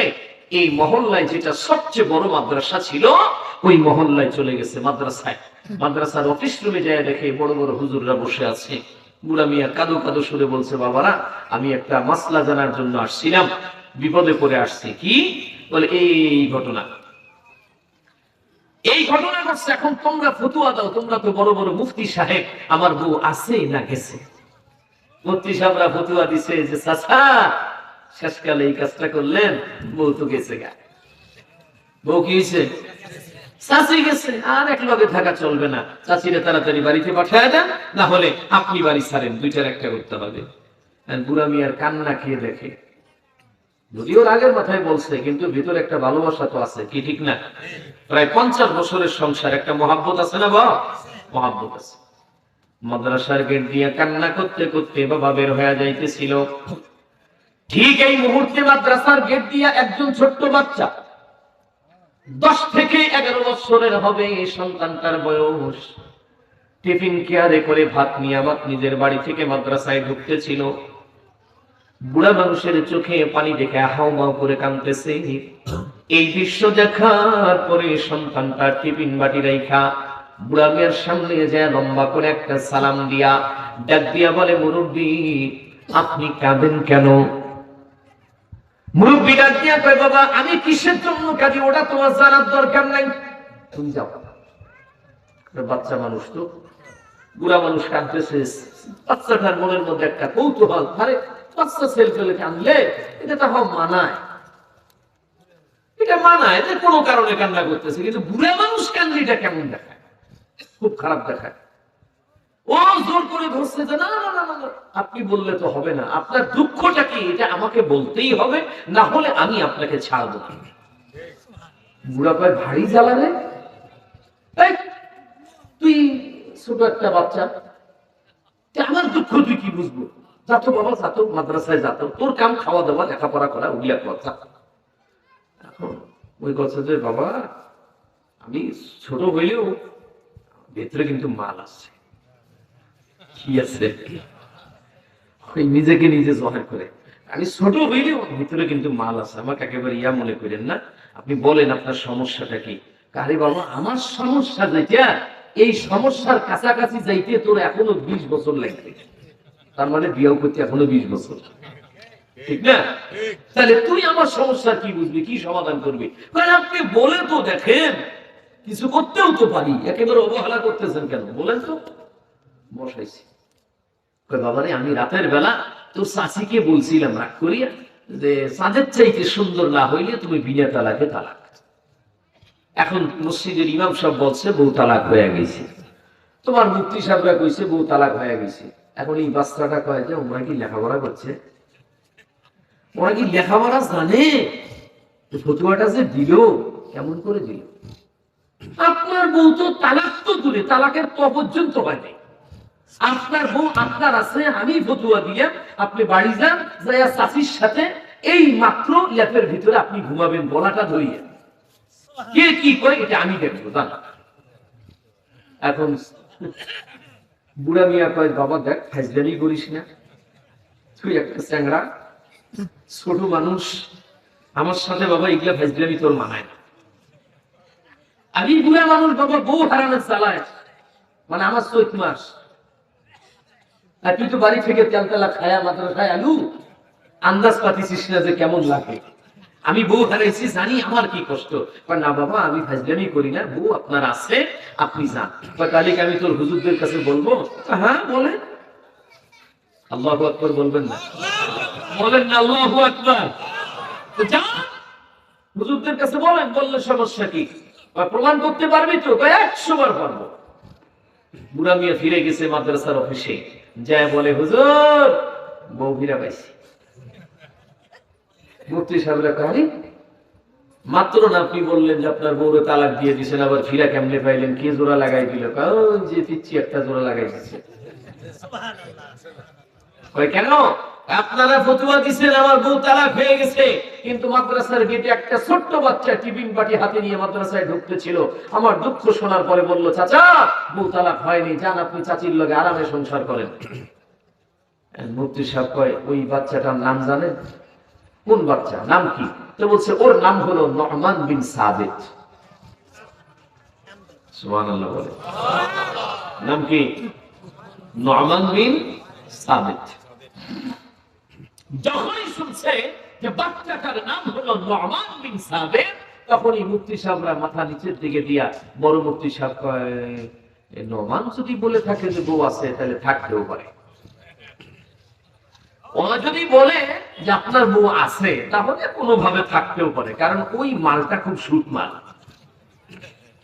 এই মহল্লায় যেটা সবচেয়ে বড় মাদ্রাসা ছিল ওই মহল্লায় চলে গেছে মাদ্রাসায়। মাদ্রাসার অফিস রুমে যায় দেখে বড় বড় হুজুররা বসে আছে। বুড়া মিয়া কাদো কাদো সুরে বলছে, বাবারা আমি একটা মাসলা জানার জন্য আসছিলাম, বিপদে পড়ে আসছি। কি বলে? এই ঘটনা ঘটছে, এখন তোমরা ফতুয়া দাও, তোমরা তো বড় বড় মুফতি সাহেব, আমার বউ আছে না গেছে? মুফতি সাহেবরা ফতুয়া দিছে যে চাচা শেষকালে এই কাজটা করলেন, বউ তো গেছে গা। বউ কি হয়েছে? চাচি গেছে, আর এক লগে থাকা চলবে না, চাচিরে তাড়াতাড়ি বাড়িতে পাঠিয়ে দেন, না হলে আপনি বাড়ি ছাড়েন, দুইটার একটা করতে হবে। বুড়া মিয়ার কান্না খেয়ে দেখে, যদিও রাগের মাথায় বলছে কিন্তু ভিতরে একটা ভালোবাসা তো আছে, কি ঠিক না? প্রায় 50 বছরের সংসার, একটা মহাব্বত আছে না বা মহাব্বত আছে। মাদ্রাসার গেট দিয়ে কান্না করতে করতে বাবা বের হয়ে যাইতেছিল। ঠিক এই মুহূর্তে মাদ্রাসার গেট দিয়ে একজন ছোট্ট বাচ্চা, 10 থেকে 11 বছরের হবে এই সন্তানটার বয়স, টিফিন কেয়ারে করে ভাত নিয়ে আমার নিজের বাড়ি থেকে মাদ্রাসায় ঢুকতেছিল। বুড়া মানুষের চোখে পানি দেখে হাউমাউ করে কাঁদতেছে। এই দৃশ্য দেখার পরে সন্তানটা টিফিন বাটি রাইখা বুড়া মেয়ের সামনে যায় লম্বা করে একটা সালাম দিয়া ডাক দিয়া বলে, মুরব্বী আপনি কাঁদেন কেন? মুরব্বী ডাক দিয়া কয়, বাবা আমি কিসের জন্য কাজী ওটা তোমার জানার দরকার নাই, তুমি যাও। বাচ্চা মানুষ তো, বুড়া মানুষ কাঁদতেছে, বাচ্চাটার মনের মধ্যে একটা কৌতূহল, আরে বাচ্চা ছেলে পেলে কাঁদলে এটা তো মানায়, এটা মানায় যে কোনো কারণে কান্না করতেছে, কিন্তু বুড়া মানুষ কান্দি এটা কেমন দেখায়, খুব খারাপ দেখায়। ও জোর করে ধরছে যে না না না না, আপনি বললে তো হবে না, আপনার দুঃখটা কি এটা আমাকে বলতেই হবে, না হলে আমি আপনাকে ছাড়বো না। বুড়া কয়, ভারী জ্বালা রে, তুই ছোট একটা বাচ্চা, আমার দুঃখ তুই কি বুঝবো, যাতো বাবা যাতো, মাদ্রাসায় যাতো, তোর কাম খাওয়া দাওয়া লেখাপড়া করা ওগুলা কথা। এখন ওই কথা যে বাবা আমি ছোট হইলেও ভেতরে কিন্তু মাল আছে, কি আছে, ওই নিজেকে নিজে জহার করে, আমি ছোট হইলেও ভিতরে কিন্তু মাল আছে, আমাকে একেবারে ইয়া মনে করেন না, আপনি বলেন আপনার সমস্যাটা কি। আরে বাবা আমার সমস্যা যেটা, এই সমস্যার কাছাকাছি যাইতে তোর এখনো 20 বছর লাগবে, তার মানে বিয়েও করতে এখনো 20 বছর, ঠিক না? তাহলে তুই আমার সমস্যা কি বুঝবি, কি সমাধান করবি? কারণ আপনি বলে তো দেখেন, কিছু করতেও তো পারি, একেবারে অবহেলা করতেছেন কেন বলেন তো। বসাইছি, বাবারে আমি রাতের বেলা তোর চাচিকে বলছিলাম রাগ করিয়া যে চাঁদের চাইতে সুন্দর না হইলে তুমি বিনা তালাকে তালাক। এখন মসজিদের ইমাম সাহেব বলছে বউ তালাক হয়ে গেছে, তোমার মুফতি সাহেবরা কইছে বউ তালাক হয়ে গেছে। এখন এই বাচ্চাটা কয় যে ওরা কি লেখাপড়া করছে, ওরা কি লেখাপড়া জানে, ফতুয়াটা যে দিল কেমন করে দিল? আপনার বউ তো তালাক তো দূরে, তালাকের তো পর্যন্ত হয় নাই, আপনার বউ আপনার আছে, আমি ফতুয়া দিয়ে আপনি বাড়ি যান, যাইয়া চাচির সাথে এই মাত্র ল্যাপের ভিতরে আপনি ঘুমাবেন গলাটা ধরিয়ে, কে কি করে এটা আমি দেখবো জান। এখন বুড়া মিয়া কয়, বাবা দেখ ফাজলামি করিস না, তুই একটা চ্যাংড়া ছোট মানুষ, আমার সাথে বাবা এগুলা ফাজলামি তোর মানায় না। আমি বুড়া মানুষ বাবা, বউ হারানোর চালায়, মানে আমার 14 মাস, আর তুই তো বাড়ি থেকে তেলতেলা খায়া মাদ্রাসায় আলু, আন্দাজ পাতিছিস না যে কেমন লাগে। আমি বউ হারাইছি জানি আমার কি কষ্ট। না বাবা আমি ফাজলামি করি না, বউ আপনার আছে, আপনি যান। তাহলে আমি তোর হুজুরদের কাছে বলবো? হ্যাঁ বলেন। আল্লাহু আকবার বলবেন না? বলেন না আল্লাহু আকবার। যান হুজুরদের কাছে বলেন, বললে সমস্যা কি? প্রমাণ করতে পারবি তো? 100 বার পারবো। বুড়া মিয়া ফিরে গেছে মাদ্রাসার অফিসে, যায় বলে হুজুর বউ ফিরা পাইছি। মুফতি সাহেবরা কারি মাত্র না আপনি বললেন যে আপনার বউরে তালাক দিয়ে দিয়েছেন, আবার ফিরা কেমনে পাইলেন, কি জোড়া লাগাই দিল? যে পিচ্ছি একটা জোড়া লাগাই দিচ্ছে। কেন? আপনারা ফতুয়া দিচ্ছেন আমার বউ তালাক হয়ে গেছে, কিন্তু মাদ্রাসার গেটে একটা ছোট্ট বাচ্চা টিফিন বাটি হাতে নিয়ে মাদ্রাসায় ঢুকতে ছিল। আমার দুঃখ শোনার পরে বলল, চাচা বউ তালাক হয়নি, যান আপনি চাচির লগে আরামে সংসার করেন। মুফতি সাহেব কয়, ওই বাচ্চাটার নাম জানেন? কোন বাচ্চা, নাম কি? তো বলছে ওর নাম হলো নুমান বিন সাবিত। সুবহানাল্লাহ বলে, নাম কি? নুমান বিন সাবিত। যখনই শুনছে যে বাচ্চাটার নাম হলো নুমান বিন সাবিত, তখনই মুফতি সাহেবরা মাথা নিচের দিকে দিয়া, বড় মুফতি সাহেব কয়, নুমান যদি বলে থাকে যে বউ আছে তাহলে থাকতেও পারে। ওরা যদি বলে যে আপনার বউ আছে, তাহলে কোনোভাবে থাকতেও পারে, কারণ ওই মালটা খুব সুট মাল,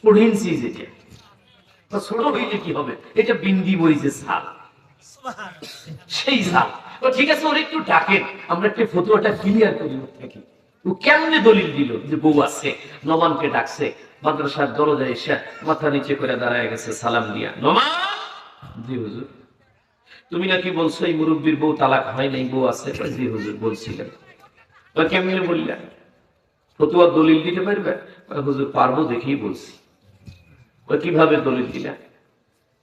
কঠিন চিজ। এটা ছোট হইলে কি হবে? এটা বিন্দি মরিচের ছাল, সেই ছাল। ঠিক আছে ওর একটু ডাকেন, আমরা একটু ফতুয়াটা ক্লিয়ার করি থাকি। ও কেমনে দলিল দিল যে বউ আছে? নমানকে ডাকছে, মাদ্রাসার দরজায় এসে মাথা নিচে করে দাঁড়ায় গেছে সালাম দিয়া। নমান, জি হুজুর। তুমি নাকি বলছো এই মুরব্বীর বউ তালাক হয় নাই, বউ আছে? জি হুজুর বলছিলেন। কেমনে বললেন? ফতুয়া দলিল দিতে পারবে? হুজুর পারবো দেখেই বলছি। কিভাবে দলিল দিলেন?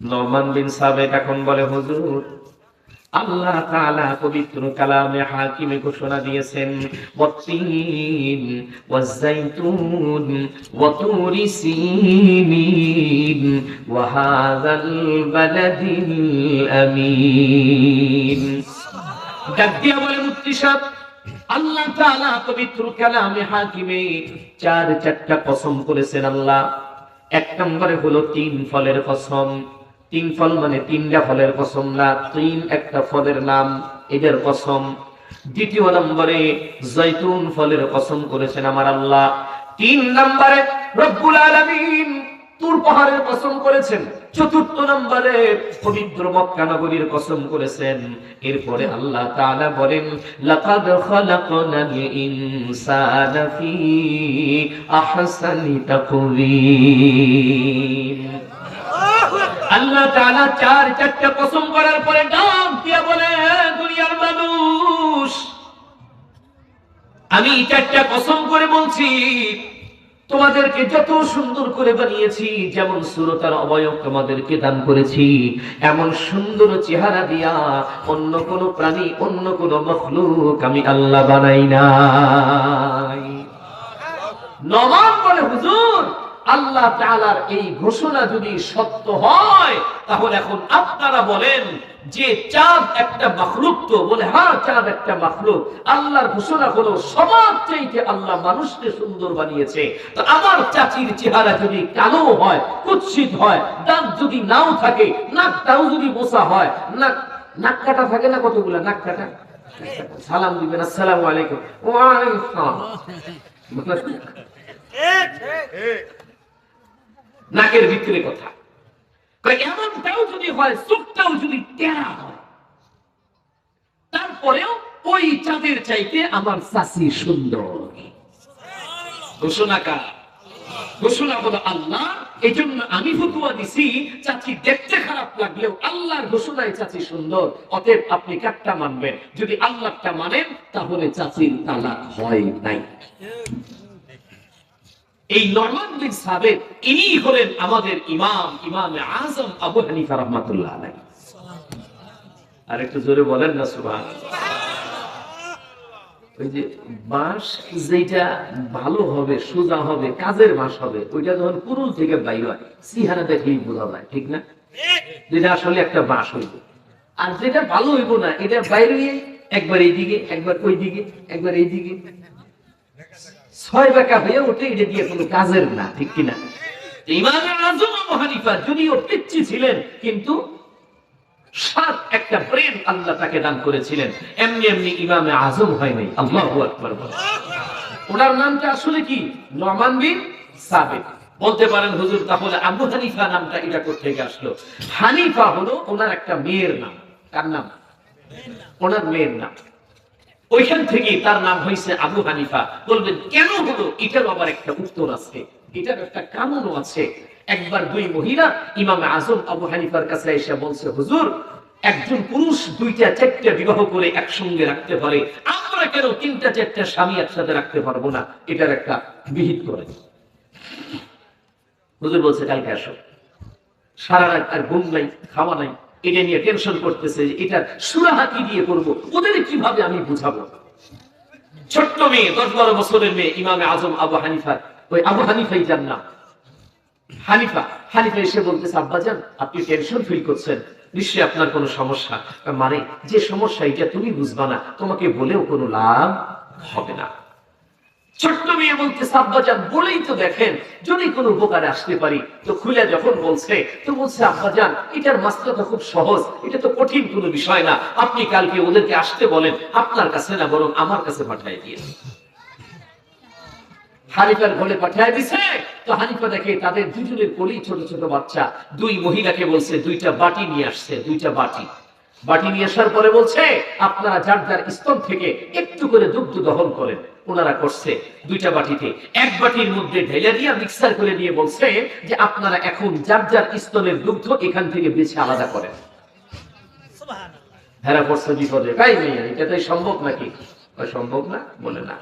নুমান বিন সাবিত এখন বলে, হুজুর আল্লাহ তাআলা পবিত্র কালামে হাকিমে ঘোষণা দিয়েছেন, ওয়াত্তিন ওয়াজ-যাইতুন ওয়া তুরি সিনিন ওয়া হাযাল বালাদিল আমিন। ডাক দিয়া বলে মুফতি সাহেব, আল্লাহ তাআলা পবিত্র কালামে হাকিমে চারটা কসম করেছেন আল্লাহ। এক নম্বরে হলো 3 ফলের কসম। 3 ফল মানে 3টা ফলের কসম না, 3 একটা ফলের নাম, এদের কসম। দ্বিতীয় নম্বরে জৈতুন ফলের কসম করেছেন আমার আল্লাহ। 3 নম্বরে রব্বুল আলামিন তুর পাহাড়ের কসম করেছেন। চতুর্থ নম্বরে পবিত্র মক্কা নগরীর কসম করেছেন। এরপরে আল্লাহ তাআলা বলেন লাকাদ খালাকনাল ইনসানা ফি আহসানি তাকওয়িম। আল্লাহ তাআলা চারটা কসম করার পরে ডাক দিয়া বলে, দুনিয়ার মানুষ, আমি 4টা কসম করে বলছি, তোমাদেরকে যত সুন্দর করে বানিয়েছি, যেমন সুরতার অবয়ব তোমাদেরকে দান করেছি, এমন সুন্দর চেহারা দিয়া অন্য কোন প্রাণী, অন্য কোন মখলুক আমি আল্লাহ বানাই নাই। নবাব বলে, হুজুর, আল্লাহ তাআলার এই ঘোষণা যদি সত্য হয়, তাহলে এখন আপনারা বলেন যে চাঁদ একটা মাখলুক? তো বলে, হ্যাঁ, চাঁদ একটা মাখলুক। আল্লাহর ঘোষণা হলো সবার চাইতে আল্লাহ মানুষকে সুন্দর বানিয়েছে। তো আমার চাচির চেহারা যদি কালো হয়, কুৎসিত হয়, দাঁত যদি নাও থাকে, নাকটাও যদি মোছা হয়, নাক কাটা থাকে না কতগুলা নাক কাটা, সালাম দিবেন আসসালামু আলাইকুম, ওয়া আলাইকুম সালাম, নাকের ভিতরে কথা, এমনটাও যদি হয়, চোখটাও যদি টেরা হয়, তারপরেও ওই চাঁদের চাইতে আমার চাচি সুন্দর। ঘোষণা কার? ঘোষণা হলো আল্লাহ। এই জন্য আমি ফতোয়া দিছি, চাচি দেখতে খারাপ লাগলেও আল্লাহর ঘোষণায় চাচি সুন্দর। অতএব আপনি কাটটা মানবেন। যদি আল্লাহটা মানেন, তাহলে চাচির তালাক হয় নাই। এই নরমান বিন সাবেত, ইনি হলেন আমাদের ইমামে আজম আবু হানিফা রাহমাতুল্লাহ আলাইহি। আর একটু জোরে বলেন না সুবহানাল্লাহ। ওই যে বাঁশ যেটা ভালো হবে, সোজা হবে, কাজের বাঁশ হবে, ওইটা যখন কুরুল থেকে বাইর হয়, চেহারা দেখলেই বোঝা যায়, ঠিক না? যেটা আসলে একটা বাঁশ হইবে। আর যেটা ভালো হইব না, এটা বাইরে একবার এইদিকে, একবার ওই দিকে, একবার এইদিকে, 6 বাঁকা হয়ে ওঠে, এটা দিয়ে কোনো কাজের না, ঠিক কিনা? ইমামে আজম আবু হানিফা যদিও পিচ্চি ছিলেন, কিন্তু সাত একটা ব্রেন আল্লাহ তাকে দান করেছিলেন। এমনি এমনি ইমামে আজম হয় নাই। আল্লাহু আকবার। ওনার নামটা আসলে কি? নোমান বিন সাবিত। বলতে পারেন, হুজুর, তাহলে আবু হানিফা নামটা এটা কোথা থেকে আসলো? হানিফা হলো ওনার একটা মেয়ের নাম। কার নাম? ওনার মেয়ের নাম। ওইখান থেকে তার নাম হয়েছে আবু হানিফা। বলবেন কেন হলো? এটার আবার একটা উত্তর আছে, এটার একটা কারণও আছে। একবার 2 মহিলা ইমামে আজম আবু হানিফার কাছে এসে বলছে, হুজুর, একজন পুরুষ 2টা-4টা বিবাহ করে একসঙ্গে রাখতে পারে, আমরা কেন 3টা-4টা স্বামী একসাথে রাখতে পারবো না? এটার একটা বিহিত করে। হুজুর বলছে, কালকে আসো। সারা রাত আর ঘুম নাই, খাওয়া নাই, এটা নিয়ে টেনশন করতেছে যে এটা সুরাহা কি দিয়ে করবো, ওদের কিভাবে আমি বুঝাবো। ছোট্ট মেয়ে, 10-12 বছরের মেয়ে, ইমামে আজম আবু হানিফা, ওই আবু হানিফাই যার নাম। হানিফা এসে বলতেছে, আব্বাজান, আপনি টেনশন ফিল করছেন, নিশ্চয়ই আপনার কোনো সমস্যা। মানে যে সমস্যা এটা তুমি বুঝবা না, তোমাকে বলেও কোনো লাভ হবে না। ছোট্ট মেয়ে বলতেছে, আব্বাজান, বলেই তো দেখেন, যদি কোনো উপকারে আসতে পারি। তো খুলে যখন বলছে, তো বলছে, আব্বাজান, এটার মাসলা তো খুব সহজ, এটা তো কঠিন কোনো বিষয় না। আপনি কালকে ওদেরকে আসতে বলেন, আপনার কাছে না, বরং আমার কাছে পাঠিয়ে দিয়ে। হানিফার ঘরে পাঠিয়ে দিছে। তো হানিফা দেখে তাদের দুজনের কোলেই ছোট ছোট বাচ্চা। 2 মহিলাকে বলছে 2টা বাটি নিয়ে আসছে। 2টা বাটি নিয়ে আসার পরে বলছে, আপনারা যার যার স্তন থেকে একটু করে দুগ্ধ দহন করেন। ওনারা করছে। 2টা বাটিতে, এক বাটির মধ্যে ঢেলে দিয়ে মিক্সার করে দিয়ে বলছে যে আপনারা এখন যার যার স্তনের দুগ্ধ এখান থেকে বেছে আলাদা করেন। হেরা পড়ছে বিপদে, তাই নেই, এটা তাই সম্ভব নাকি? সম্ভব না, বলে না।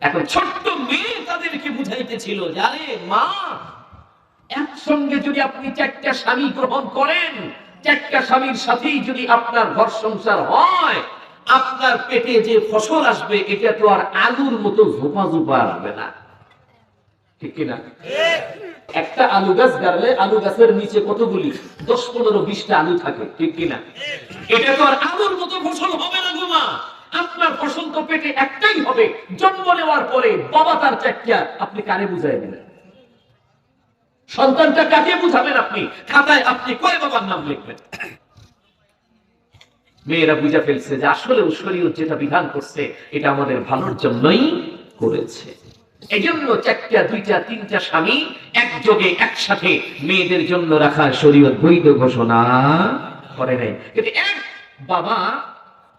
এখন ছোট্ট মেয়ে তাদেরকে বুঝাইতেছিল, আরে মা, একসঙ্গে যদি আপনি 4টা স্বামী গ্রহণ করেন, 4টা স্বামীর সাথেই যদি আপনার ঘর সংসার হয়, আপনার পেটে যে ফসল আসবে এটা তো আর আলুর মতো ঝোপা ঝোপা আসবে না, ঠিক কিনা? একটা আলু গাছ গাড়লে আলু গাছের নিচে কতগুলি 10-15-20টা আলু থাকে, ঠিক কিনা? এটা তো আর আলুর মতো ফসল হবে না গো মা। আপনার প্রশ্ন তো পেটে একটাই হবে, জন্ম নেওয়ার পরে বাবা তার চাকরিয়া আপনি কারে বুঝাই দিবেন? সন্তানটা কাকে বুঝাবেন? আপনি খাতায় আপনি কয় বাবার নাম লিখবেন? মেয়েরা বুঝা ফেলছে যে আসলে শরীয়ত যেটা বিধান করছে এটা আমাদের ভালোর জন্যই করেছে। এজন্য চারটা, দুইটা, তিনটা স্বামী একযোগে একসাথে মেয়েদের জন্য রাখা শরীয়ত বৈধ ঘোষণা করে নাই। কিন্তু এক বাবা,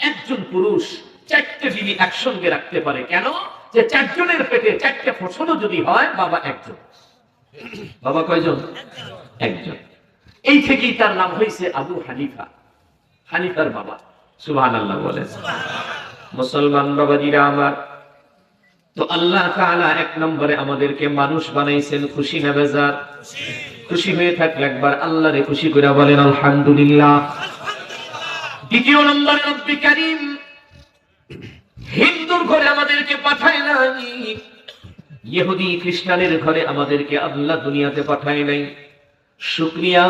একজন পুরুষ চারটে বিবি একসঙ্গে রাখতে পারে। কেন? যে চারজনের পেটে চারটে ফসলও যদি হয়, বাবা একজন। বাবা কয়জন? একজন। এই থেকেই তার নাম হয়েছে আবু হানিফা, হানিফার বাবা। সুবহানাল্লাহ বলেন। মুসলমান বাবাজিরা আমার, তো আল্লাহ তাআলা এক নম্বরে আমাদেরকে মানুষ বানাইছেন খুশি না বেজার? খুশি হয়ে থাকলে একবার আল্লাহরে খুশি করে বলেন আলহামদুলিল্লাহ। দ্বিতীয় নম্বরে রব্বি কারীম হিন্দুর ঘরে আমাদেরকে পাঠায় নাই, ইহুদি খ্রিস্টানের ঘরে আমাদেরকে আল্লাহ দুনিয়াতে পাঠায় নাই। শুকরিয়া,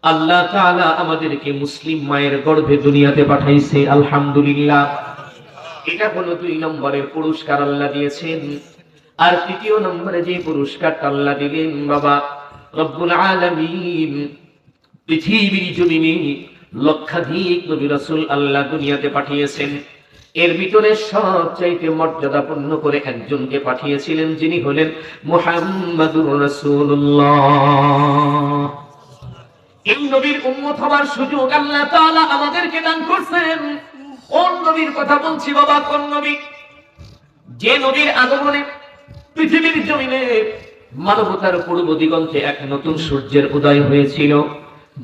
আল্লাহ তাআলা আমাদেরকে মুসলিম মায়ের গর্ভে দুনিয়াতে পাঠাইছে, আলহামদুলিল্লাহ। এটা হলো 2 নম্বরের পুরস্কার আল্লাহ দিয়েছেন। আর 3 নম্বরে যে পুরস্কারটা আল্লাহ দিলেন, বাবা রব্বুল আলামিন পৃথিবীর জমিনে লক্ষাধিক নবী রাসূল আল্লাহ দুনিয়াতে পাঠিয়েছেন। এর ভিতরে সবচাইতে মর্যাদাপূর্ণ করে একজনকে পাঠিয়েছিলেন, যিনি হলেন মুহাম্মাদুর রাসূলুল্লাহ। এই নবীর উম্মত হওয়ার সুযোগ আল্লাহ তাআলা আমাদেরকে দান করছেন। কোন নবীর কথা বলছি বাবা? কোন নবী? যে নবীর আগমনে পৃথিবীর জমিনে মানবতার পূর্ব দিগন্তে এক নতুন সূর্যের উদয় হয়েছিল,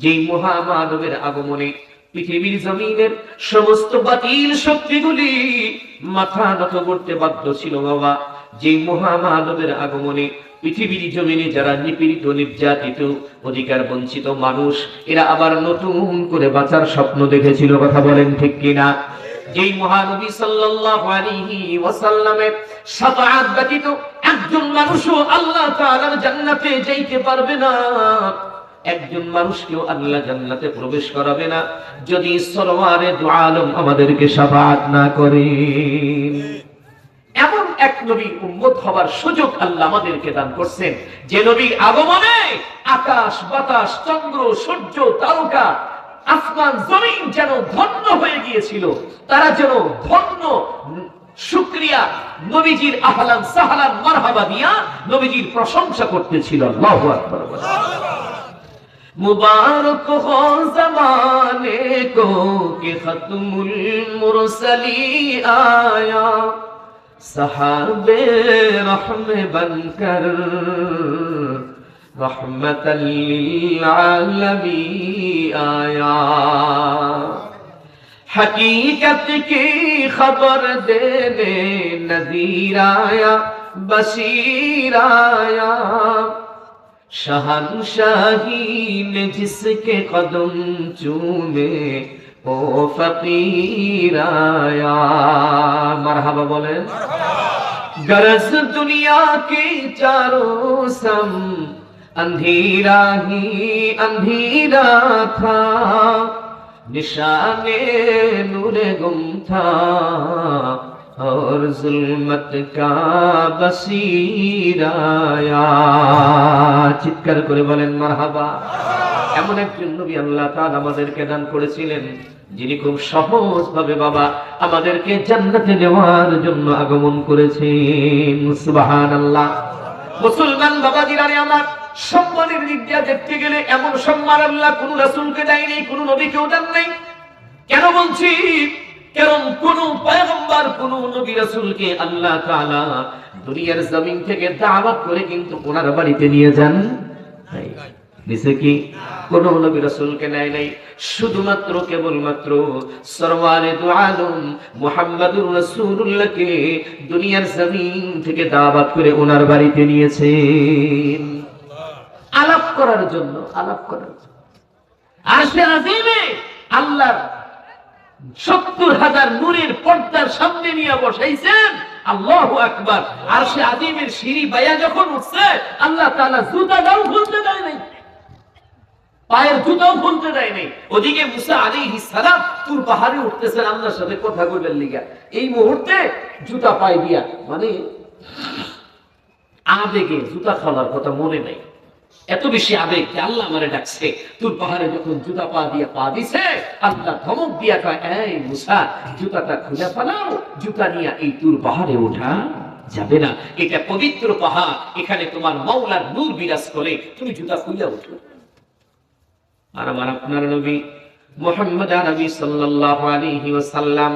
যেই মহামানবের আগমনে পৃথিবীর জমিনের সমস্ত বাতিল শক্তিগুলি মাথা নত করতে বাধ্য ছিল বাবা। যেই মহামানবের আগমনে পৃথিবীর জমিনে যারা নিপীড়িত, নির্যাতিত, অধিকার বঞ্চিত মানুষ, এরা আবার নতুন করে বাঁচার স্বপ্ন দেখেছিল। কথা বলেন ঠিক কিনা? যেই মহানবী সাল্লাল্লাহু আলাইহি ওয়াসাল্লামের শাফাআত ব্যতীত একজন মানুষও আল্লাহ তাআলার জান্নাতে যাইতে পারবে না, একজন মানুষকেও আল্লাহ জান্নাতে প্রবেশ করাবে না যদি সরওয়ারে দু আলম আমাদেরকে শাফাআত না করেন। এমন এক নবী উম্মত হবার সুযোগ আল্লাহ আমাদেরকে দান করছেন, যে নবীর আগমনে আকাশ, বাতাস, চন্দ্র, সূর্য, তারকা, আসমান, জমিন যেন ধন্য হয়ে গিয়েছিল। তারা যেন ধন্য, শুকরিয়া, নবীজির আহলান সাহলান মারহাবা দিয়া নবীজির প্রশংসা করতেছিল। আল্লাহু আকবার। मुबारक हो ज़माने को कि खत्मुल मुरसली आया, सहाबे रहमे बनकर रहमतल लिल आलमीन आया। हकीकत की खबर देने नज़ीर आया, बशीर आया। शहंशाही ने जिसके कदम चूमे ओ फकीर आया। मरहबा बोले। गरज दुनिया के चारों सम अंधेरा ही अंधेरा था, निशाने नूरे गुम था और जुल्मत का बसीर आया। চিৎকার করে বলেন মারহাবা। এমন একজন নবী আল্লাহ তাআলা আমাদেরকে দান করেছিলেন, যিনি খুব সহজ ভাবে বাবা আমাদেরকে জান্নাতে নেওয়ার জন্য আগমন করেছেন। সুবহানাল্লাহ। মুসলমান বাবাজিরা আমার, সম্মানের দিক দিয়ে দেখতে গেলে এমন সম্মান আল্লাহ কোন রাসূলকে দেয়নি, কোন নবীকেও দেন নাই। কেন বলছি? কারণ কোন পয়গম্বর, কোন নবী রাসূলকে আল্লাহ তাআলা দুনিয়ার জমিন থেকে দাওয়াত করে কিন্তু ওনার বাড়িতে নিয়ে যান নাই। দিছে কি? কোন নবী রাসূলকে নেয় নাই। শুধুমাত্র কেবলমাত্র সরওয়ারে দু আলম মুহাম্মাদুর রাসূলুল্লাহকে দুনিয়ার জমিন থেকে দাওয়াত করে ওনার বাড়িতে নিয়েছেন, আলাপ করার জন্য, আলাপ করার জন্য। আরশে আজিমে আল্লাহর 70,000 নূরের পর্দার সামনে নিয়ে বসাইছেন। আল্লাহু আকবার। আরশে আজিমের সিঁড়ি বাইয়া যখন উঠছে, আল্লাহ তাআলা জুতাটাও খুলতে দেয় নাই। পায়ের জুতাও খুলতে দেয় নাই। ওদিকে মুসা আলাইহিস সালাম তুর পাহাড়ে উঠতেছেন আল্লাহর সাথে কথা কইবার লিগা, এই মুহূর্তে জুতা পায়ে দিয়া, মানে আবেগে জুতা খোলার কথা মনে নাই, এত বেশি আবেগ যে আল্লাহ আমারে ডাকছে। তুর পাহাড়ে যখন জুতা পা দিয়া পা দিছে, আল্লাহ ধমক দিয়া কয়, এই মুসা, জুতাটা খুলে ফেলাও, জুতা নিয়ে এই তুর পাহাড়ে ওঠা যাবে না, এটা পবিত্র পাহাড়, এখানে তোমার মাওলার নূর বিরাজ করে, তুমি জুতা খুলে ওঠো। আর আমার আপনার নবী মুহাম্মদ আরবি সাল্লাল্লাহু আলাইহি ওয়াসাল্লাম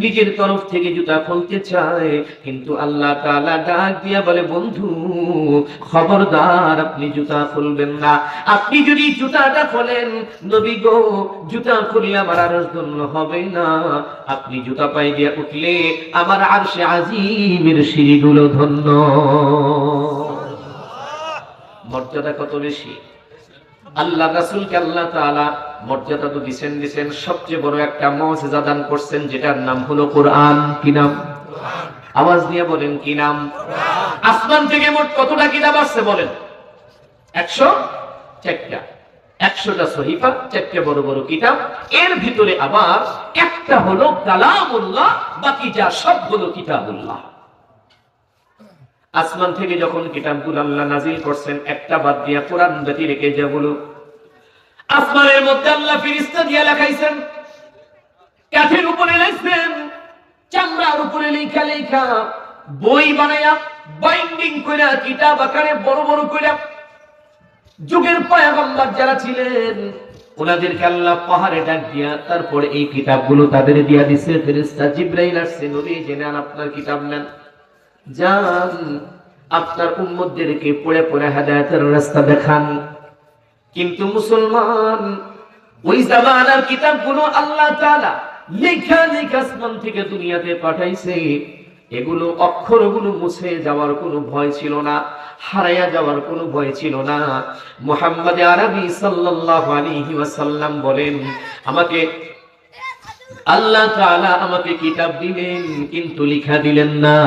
নিজের তরফ থেকে জুতা খুলতে চায়, কিন্তু আল্লাহ তাআলা ডাক দিয়া বলে, বন্ধু খবরদার, আপনি জুতা খুলবেন না। আপনি যদি জুতাটা খোলেন, নবী গো, জুতা খুললে আমার আরশ ধন্য হবে না। আপনি জুতা পায়ে দিয়ে উঠলে আমার আরশে আজিমের সিঁড়িগুলো ধন্য। মর্যাদা কত বেশি! আল্লাহ রাসূলকে আল্লাহ তাআলা মর্যাদা তো দিবেন, সবচেয়ে বড় একটা মুজিজা দান করছেন, যেটার নাম হলো কোরআন। কি নাম? আওয়াজ দিয়ে বলেন, কি নাম? আসমান থেকে মোট কতটা কিতাব আসছে বলেন? 104টা। 100টা সহিফা, 4টা বড় বড় কিতাব। এর ভিতরে আবার একটা হলো কালামুল্লাহ, বাকি যা সব হলো কিতাবুল্লাহ। আসমান থেকে যখন কিতাবগুলো আল্লাহ নাজিল করছেন, একটা বাদ দিয়া কোরআন ব্যতী রেখে যেগুলো আসমানের মধ্যে আল্লাহ ফেরেশতা দিয়া লেখাইছেন, কাঠের উপরে লিখছেন, চামড়ার উপরে লেখা লেখা, বই বানায়া বাইন্ডিং কইরা কিতাব আকারে বড় বড় কইরা যুগের পয়গম্বর যারা ছিলেন ওনাদেরকে আল্লাহ পাহাড়ে ডাক দিয়া তারপরে এই কিতাবগুলো তাদের দিয়া দিছে। ফেরেশতা জিবরাইল আসছে, নবী জেনে আপনার কিতাব নেন, যান আপনার উম্মতদেরকে পড়ে পড়ে হেদায়েতের রাস্তা দেখান। কিন্তু মুসলমান, ওই জামানার কিতাবগুলো আল্লাহ তাআলা লেখা লেখা আসমান থেকে দুনিয়াতে পাঠাইছে, এগুলো অক্ষরগুলো মুছে যাওয়ার কোনো ভয় ছিল না, হারায়া যাওয়ার কোনো ভয় ছিল না। মুহাম্মদ আরবি সাল্লাল্লাহু আলাইহি ওয়াসাল্লাম বলেন, আমাকে আল্লাহ তাআলা আমাকে কিতাব দিলেন, কিন্তু লিখা দিলেন না।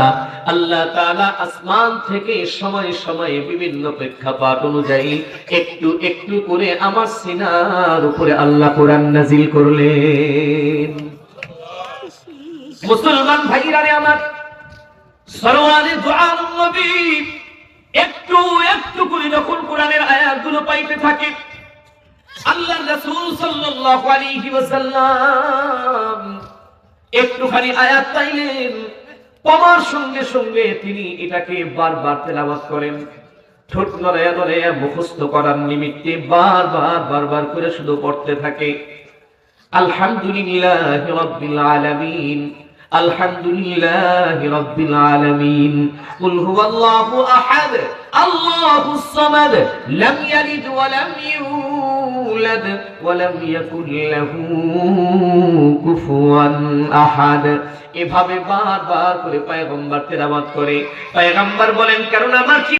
আল্লাহ তাআলা আসমান থেকে সময় সময়ে বিভিন্ন প্রেক্ষাপট অনুযায়ী একটু একটু করে আমার সিনার উপরে আল্লাহ কোরআন নাজিল করলেন। মুসলমান ভাইরা রে আমার, সরওয়ারে দুআর নবী একটু একটু করে যখন কোরআনের আয়াতগুলো পাইতে থাকে, আল্লাহর রাসূল সাল্লাল্লাহু আলাইহি ওয়াসাল্লাম একটুখানি আয়াত পাইলেন, পড়ার সঙ্গে সঙ্গে তিনি এটাকে বারবার তেলাওয়াত করেন, ঠোঁট নড়ায়া নড়ায়া মুখস্থ করার নিমিত্তে বারবার করে শুধু পড়তে থাকে, আলহামদুলিল্লাহি রাব্বিল আলামিন, আলহামদুলিল্লাহি রাব্বিল আলামিন, কুল হুয়াল্লাহু আহাদ, আল্লাহুস সামাদ, লাম ইয়ালিদ ওয়া লাম ইউলাদ ওয়া লাম ইয়াকুল লাহু কুফুয়ান আহাদ। এভাবে বারবার করে পয়গম্বর তেলাওয়াত করে। পয়গম্বর বলেন, কারণ আমার